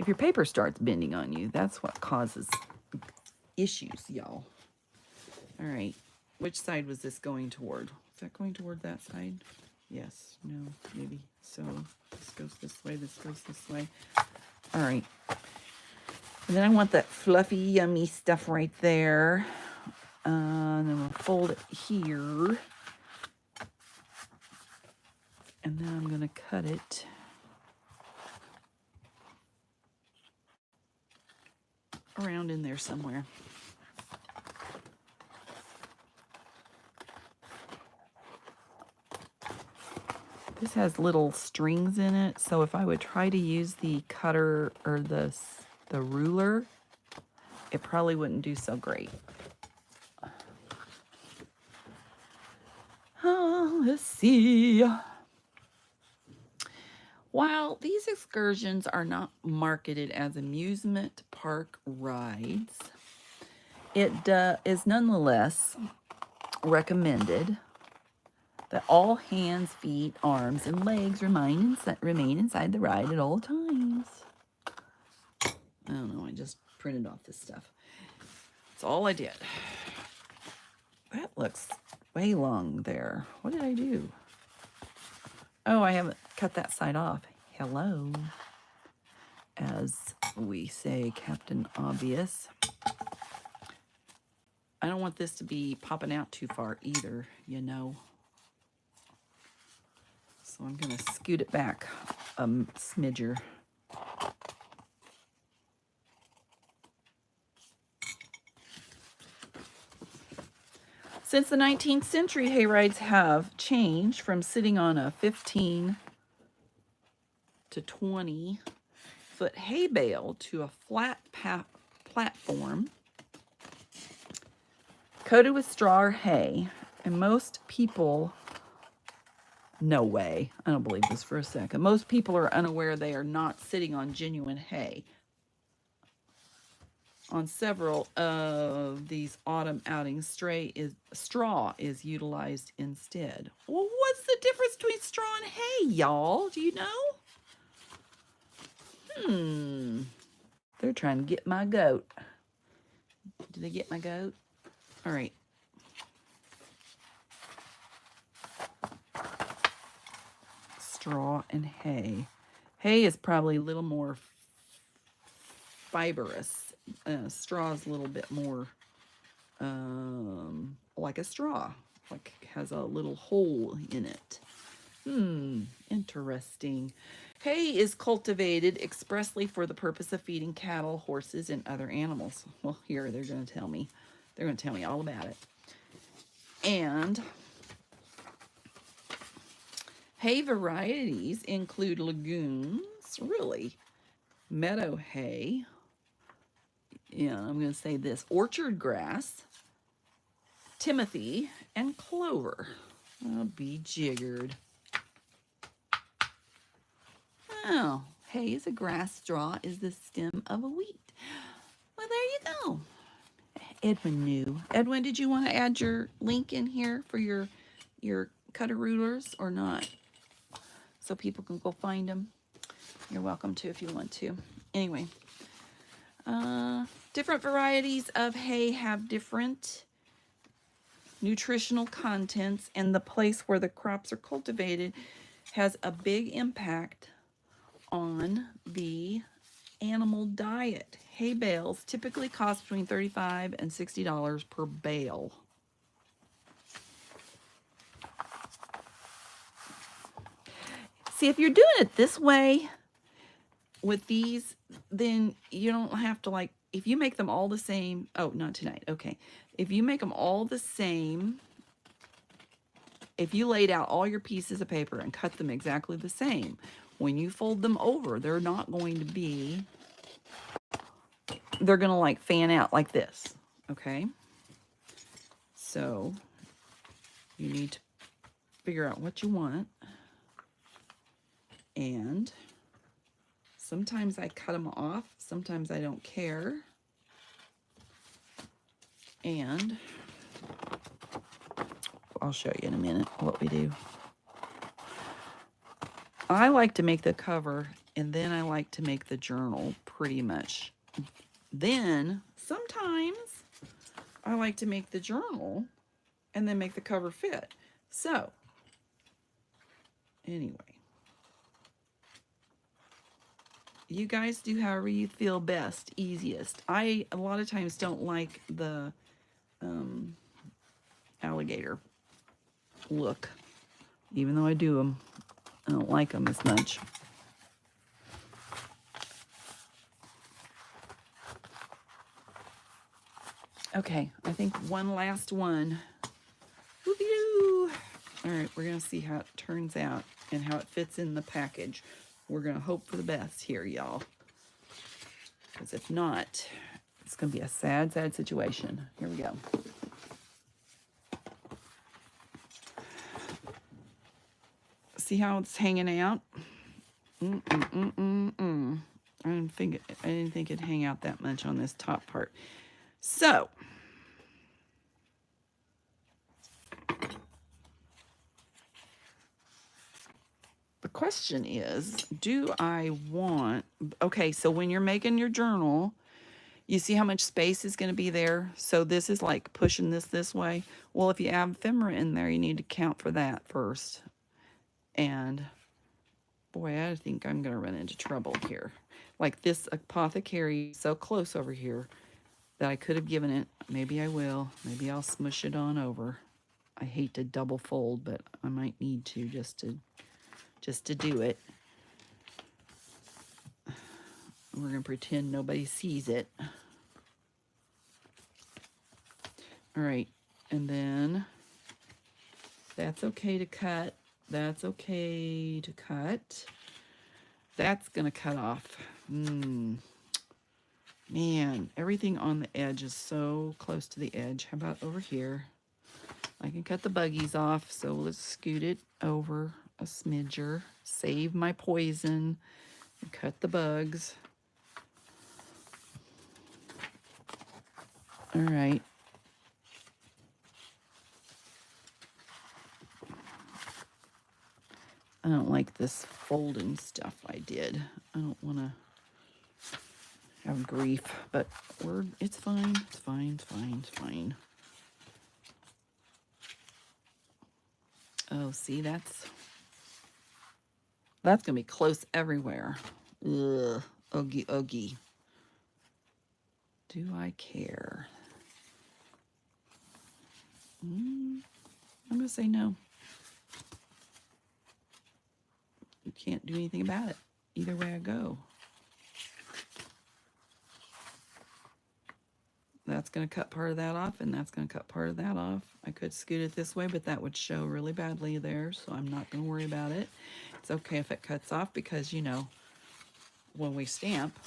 if your paper starts bending on you, that's what causes issues, y'all. All right. Which side was this going toward? Is that going toward that side? Yes. No. Maybe. So this goes this way. This goes this way. All right. And then I want that fluffy, yummy stuff right there. And then we'll fold it here. And then I'm going to cut it. Around in there somewhere. This has little strings in it, so if I would try to use the cutter or the ruler, it probably wouldn't do so great. Let's see. While these excursions are not marketed as amusement park rides, it is nonetheless recommended that all hands, feet, arms, and legs remain inside the ride at all times. I don't know, I just printed off this stuff. That's all I did. That looks way long there. What did I do? Oh, I haven't cut that side off. Hello. As we say, Captain Obvious. I don't want this to be popping out too far either, you know. So I'm going to scoot it back a smidger. Since the 19th century, hayrides have changed from sitting on a 15 to 20 foot hay bale to a flat platform coated with straw or hay. And most people, no way, I don't believe this for a second. Most people are unaware they are not sitting on genuine hay. On several of these autumn outings, straw is utilized instead. Well, what's the difference between straw and hay, y'all? Do you know? They're trying to get my goat. Did they get my goat? All right. Straw and hay. Hay is probably a little more fibrous. Straw is a little bit more like a straw, like has a little hole in it. Interesting. Hay is cultivated expressly for the purpose of feeding cattle, horses, and other animals. Well, here they're going to tell me. They're going to tell me all about it. And hay varieties include legumes, really, meadow hay. Yeah, I'm going to say this, orchard grass, timothy, and clover. I'll be jiggered. Oh, hay is a grass, straw is the stem of a wheat. Well, there you go. Edwin knew. Edwin, did you want to add your link in here for your cutter rulers or not? So people can go find them. You're welcome to if you want to. Anyway. Different varieties of hay have different nutritional contents, and the place where the crops are cultivated has a big impact on the animal diet. Hay bales typically cost between $35 and $60 per bale. See, if you're doing it this way with these, then you don't have to, like, if you make them all the same, oh, not tonight, okay. If you make them all the same, if you laid out all your pieces of paper and cut them exactly the same, when you fold them over, they're not going to be they're gonna like fan out like this, okay? So you need to figure out what you want. And sometimes I cut them off, sometimes I don't care. And I'll show you in a minute what we do. I like to make the cover, and then I like to make the journal pretty much. Then sometimes I like to make the journal and then make the cover fit. So anyway, you guys do however you feel best, easiest. I a lot of times don't like the alligator look, even though I do them. I don't like them as much. Okay, I think one last one. Whoopie-doo. All right, we're gonna see how it turns out and how it fits in the package. We're gonna hope for the best here, y'all. Because if not, it's gonna be a sad, sad situation. Here we go. See how it's hanging out? I didn't think it'd hang out that much on this top part. So the question is, do I want, okay, so when you're making your journal, you see how much space is going to be there? So this is like pushing this way. Well, if you add ephemera in there, you need to count for that first. And boy, I think I'm going to run into trouble here. Like this apothecary is so close over here that I could have given it. Maybe I will. Maybe I'll smush it on over. I hate to double fold, but I might need to just to do it. We're going to pretend nobody sees it. All right, and then that's okay to cut. That's okay to cut. That's going to cut off. Man, everything on the edge is so close to the edge. How about over here? I can cut the buggies off, so let's scoot it over a smidger. Save my poison and cut the bugs. All right. I don't like this folding stuff I did. I don't want to have grief, but it's fine. It's fine. It's fine. It's fine. Oh, see, that's going to be close everywhere. Ugh. Oogie, oogie. Do I care? I'm going to say no. You can't do anything about it. Either way I go. That's going to cut part of that off, and that's going to cut part of that off. I could scoot it this way, but that would show really badly there, so I'm not going to worry about it. It's okay if it cuts off because, you know, when we stamp,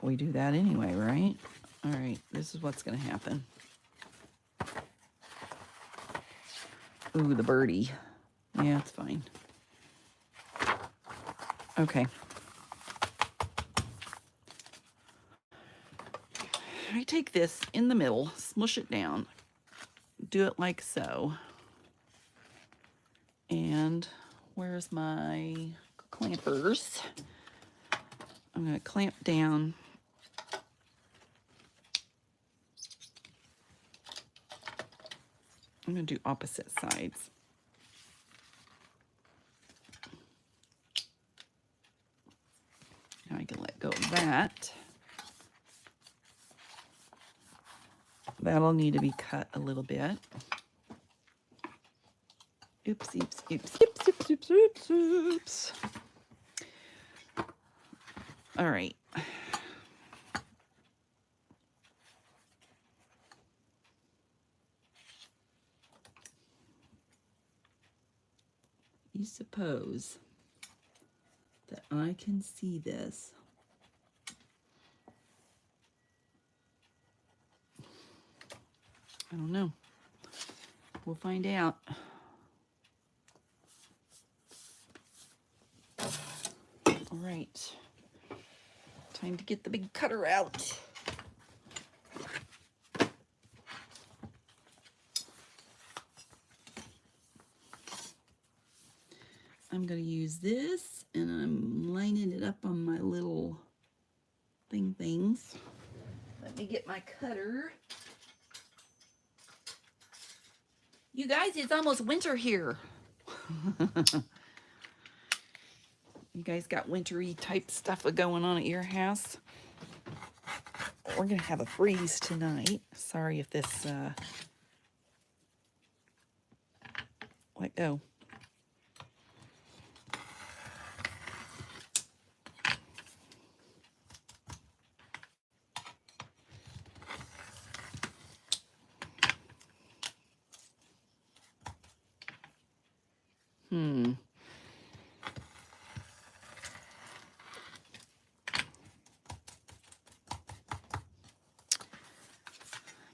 we do that anyway, right? All right, this is what's going to happen. Ooh, the birdie. Yeah, it's fine. Okay. I take this in the middle, smush it down, do it like so. And where's my clampers? I'm going to clamp down. I'm going to do opposite sides. Now I can let go of that. That'll need to be cut a little bit. Oops, oops, oops, oops, oops, oops, oops, oops. All right. You suppose that I can see this I don't know. We'll find out. All right. Time to get the big cutter out. I'm going to use this, and I'm lining it up on my little things. Let me get my cutter. You guys, it's almost winter here. You guys got wintry type stuff going on at your house? We're going to have a freeze tonight. Sorry if this, let go.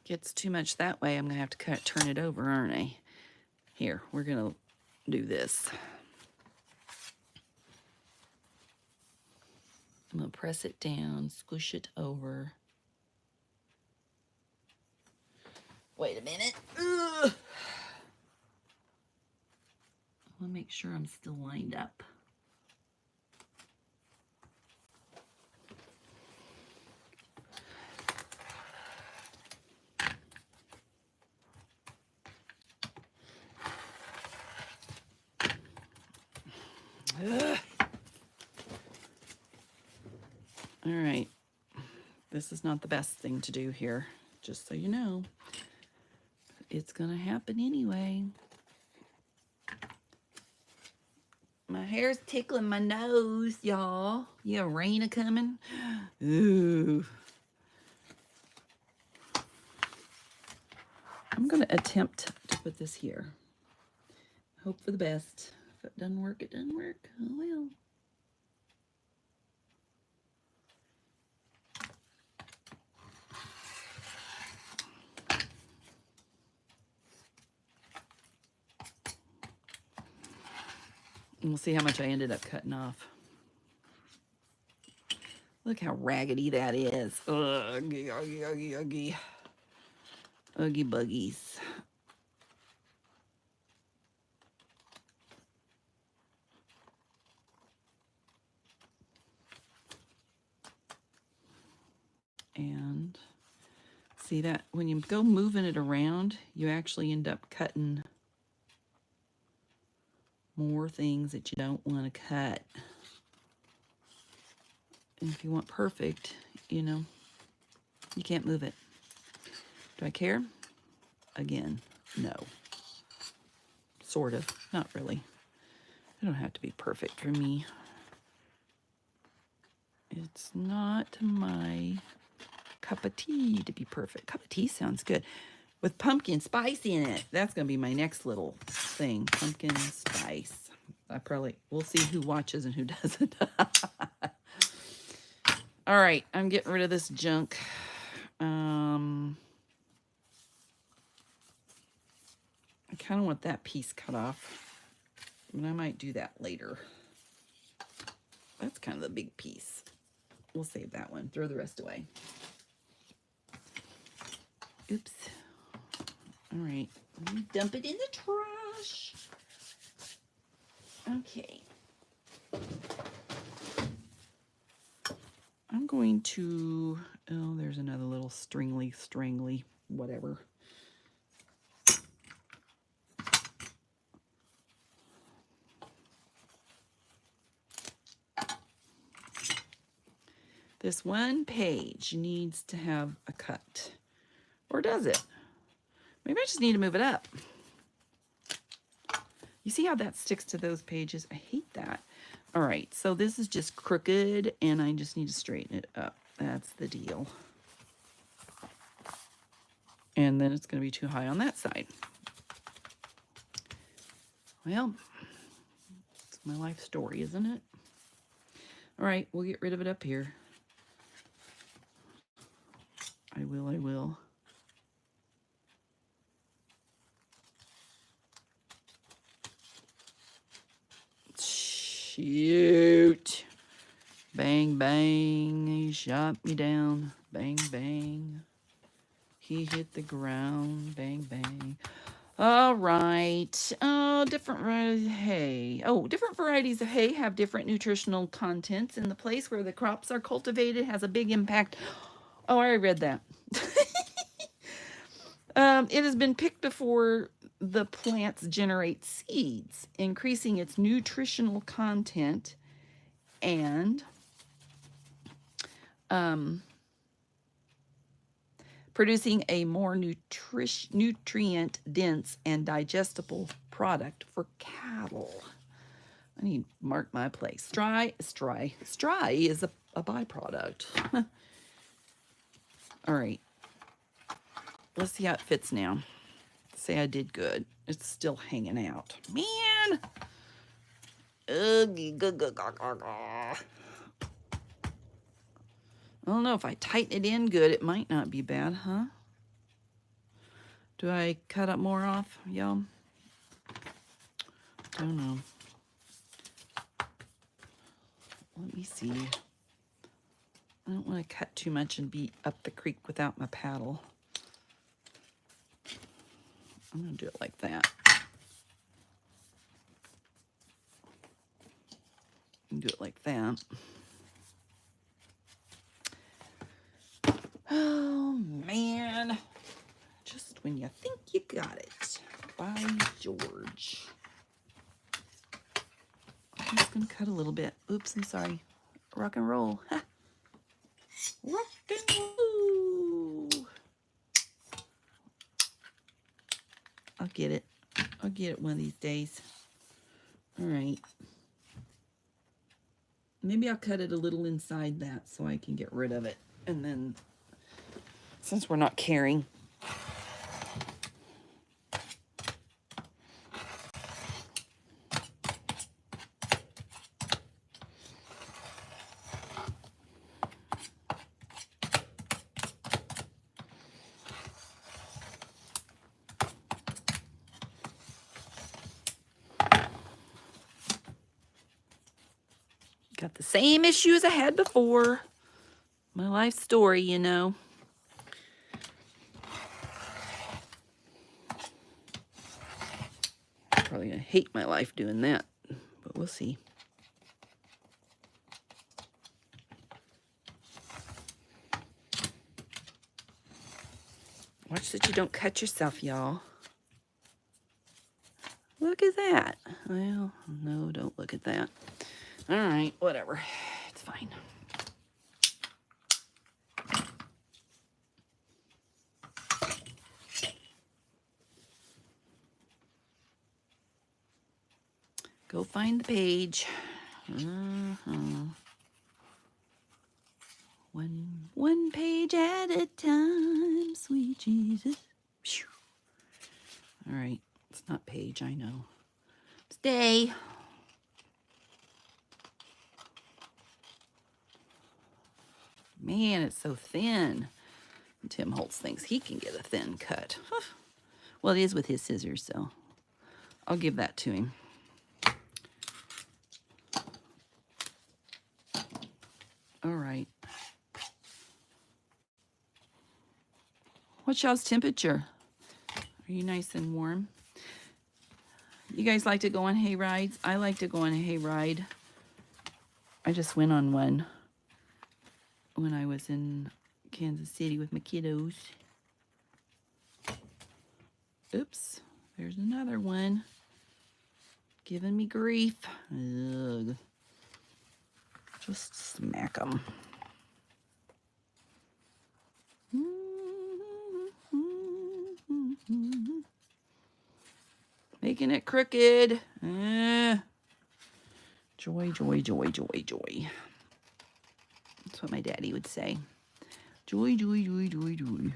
Gets too much that way, I'm going to have to turn it over, aren't I? Here, we're going to do this. I'm going to press it down, squish it over. Wait a minute. Ugh. I want to make sure I'm still lined up. Ugh. All right. This is not the best thing to do here, just so you know. It's going to happen anyway. My hair's tickling my nose, y'all. You got rain a coming? Ooh. I'm going to attempt to put this here. Hope for the best. If it doesn't work, it doesn't work. Oh well. And we'll see how much I ended up cutting off. Look how raggedy that is. Uggy, uggy, uggy, uggy. Uggy buggies. And see that when you go moving it around, you actually end up cutting more things that you don't want to cut. And if you want perfect, you know, you can't move it. Do I care? Again, no. Sort of, not really. It don't have to be perfect for me. It's not my cup of tea to be perfect. Cup of tea sounds good. With pumpkin spice in it. That's going to be my next little thing. Pumpkin spice. We'll see who watches and who doesn't. All right, I'm getting rid of this junk. I kind of want that piece cut off, but I might do that later. That's kind of the big piece. We'll save that one. Throw the rest away. Oops. All right, let me dump it in the trash. Okay. I'm going to, oh, there's another little strangly, whatever. This one page needs to have a cut. Or does it? Maybe I just need to move it up. You see how that sticks to those pages? I hate that. All right, so this is just crooked, and I just need to straighten it up. That's the deal. And then it's going to be too high on that side. Well, it's my life story, isn't it? All right, we'll get rid of it up here. I will. Shoot. Bang, bang. He shot me down. Bang, bang. He hit the ground. Bang, bang. All right. Oh, different varieties of hay. Oh, different varieties of hay have different nutritional contents, and the place where the crops are cultivated has a big impact. Oh, I already read that. It has been picked before the plants generate seeds, increasing its nutritional content and producing a more nutrient-dense and digestible product for cattle. I need to mark my place. Stry is a byproduct. All right. Let's see how it fits now. Say I did good. It's still hanging out. Man! Ugh. I don't know. If I tighten it in good, it might not be bad, huh? Do I cut up more off, y'all? Don't know. Let me see. I don't want to cut too much and be up the creek without my paddle. I'm going to do it like that. And do it like that. Oh, man. Just when you think you got it. By George. I'm just going to cut a little bit. Oops, I'm sorry. Rock and roll. Ha. Rock and roll. I'll get it. I'll get it one of these days. All right. Maybe I'll cut it a little inside that so I can get rid of it. And then, since we're not carrying, got the same issues I had before. My life story, you know. Probably gonna hate my life doing that, but we'll see. Watch that you don't cut yourself, y'all. Look at that. Well, no, don't look at that. All right, whatever. It's fine. Go find the page. One page at a time, sweet Jesus. Whew. All right, it's not page, I know. It's day. Man, it's so thin. Tim Holtz thinks he can get a thin cut. Well, it is with his scissors, so I'll give that to him. All right. What's y'all's temperature? Are you nice and warm? You guys like to go on hay rides? I like to go on a hay ride. I just went on one when I was in Kansas City with my kiddos. Oops, there's another one. Giving me grief. Ugh. Just smack them. Making it crooked. Joy, joy, joy, joy, joy. That's what my daddy would say. Joy, joy, joy, joy, joy.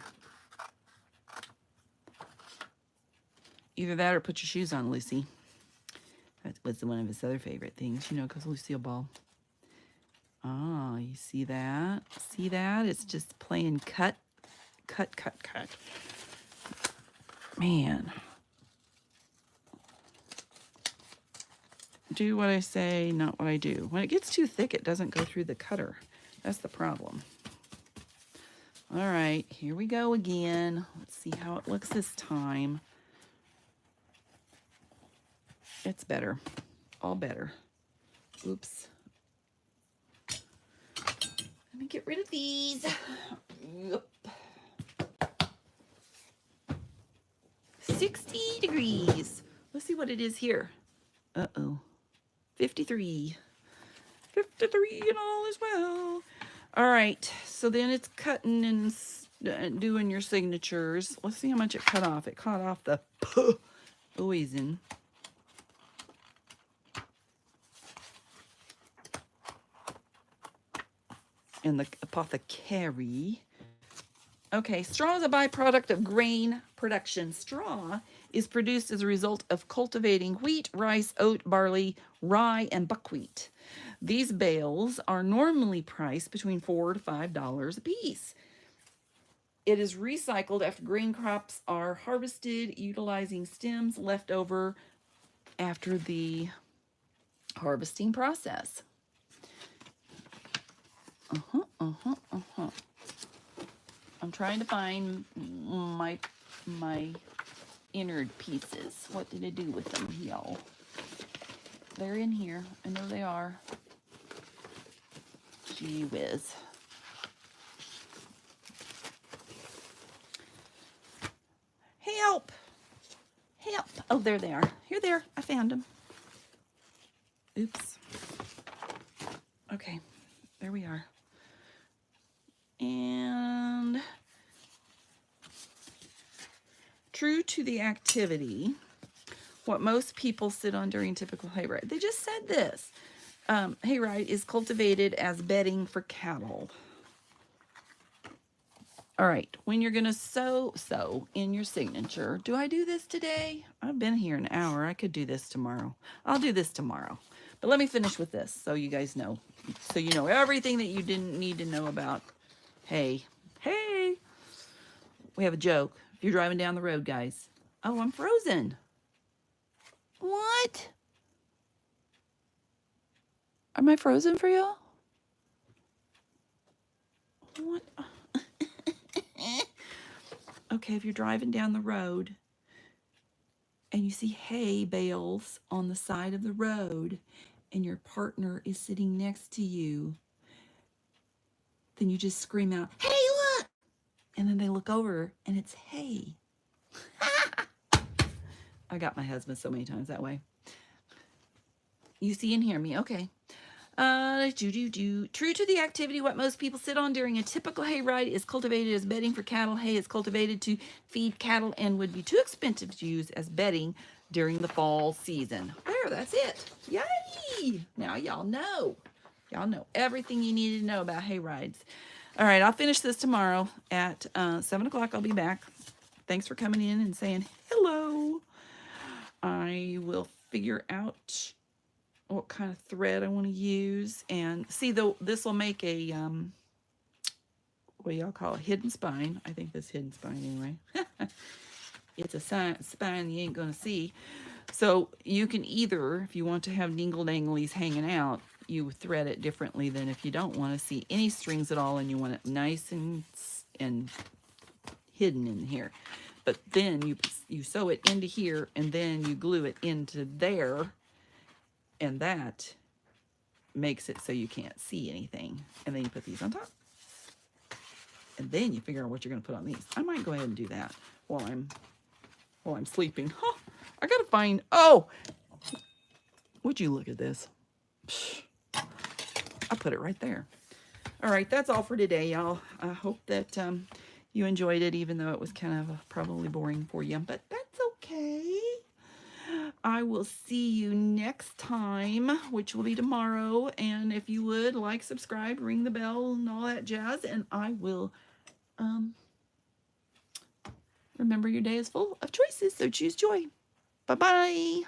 Either that or put your shoes on, Lucy. That was one of his other favorite things, you know, because Lucille Ball. Ah, you see that? See that? It's just playing cut, cut, cut, cut. Man. do what I say, not what I do. When it gets too thick, it doesn't go through the cutter. That's the problem. All right, here we go again. Let's see how it looks this time. It's better, all better. Oops. Let me get rid of these. Yep. 60 degrees. Let's see what it is here. Uh-oh. 53. 53 and all is well. All right, so then it's cutting and doing your signatures. Let's see how much it cut off. It cut off the poison. And the apothecary. Okay, straw is a byproduct of grain production. Straw is produced as a result of cultivating wheat, rice, oat, barley, rye, and buckwheat. These bales are normally priced between $4 to $5 a piece. It is recycled after grain crops are harvested, utilizing stems left over after the harvesting process. I'm trying to find my innard pieces. What did I do with them, y'all? They're in here. I know they are. Gee whiz. Help! Help! Oh, there they are. Here they are. I found them. Oops. Okay. There we are. And true to the activity, what most people sit on during typical hayride. They just said this. Hayride is cultivated as bedding for cattle. All right, when you're going to sew in your signature. Do I do this today? I've been here an hour. I could do this tomorrow. I'll do this tomorrow. But let me finish with this so you guys know. So you know everything that you didn't need to know about. Hey, we have a joke. If you're driving down the road, guys. Oh, I'm frozen. What? Am I frozen for y'all? What? Okay, if you're driving down the road and you see hay bales on the side of the road and your partner is sitting next to you, then you just scream out, "Hey, look!" And then they look over and it's hay. I got my husband so many times that way. You see and hear me. Okay. True to the activity, what most people sit on during a typical hayride is cultivated as bedding for cattle. Hay is cultivated to feed cattle and would be too expensive to use as bedding during the fall season. There, that's it. Yay! Now y'all know. Y'all know everything you needed to know about hayrides. All right, I'll finish this tomorrow at 7 o'clock. I'll be back. Thanks for coming in and saying hello. I will figure out what kind of thread I want to use, and see, though, this will make a what do y'all call a hidden spine. I think this hidden spine anyway. It's a spine you ain't gonna see. So you can either, if you want to have dingle danglies hanging out, you thread it differently than if you don't want to see any strings at all and you want it nice and hidden in here. But then you sew it into here and then you glue it into there. And that makes it so you can't see anything. And then you put these on top. And then you figure out what you're going to put on these. I might go ahead and do that while I'm sleeping. Huh, I got to find, oh, would you look at this? I put it right there. All right, that's all for today, y'all. I hope that you enjoyed it, even though it was kind of probably boring for you. But that's okay. I will see you next time, which will be tomorrow. And if you would, like, subscribe, ring the bell, and all that jazz. And I will remember your day is full of choices, so choose joy. Bye-bye.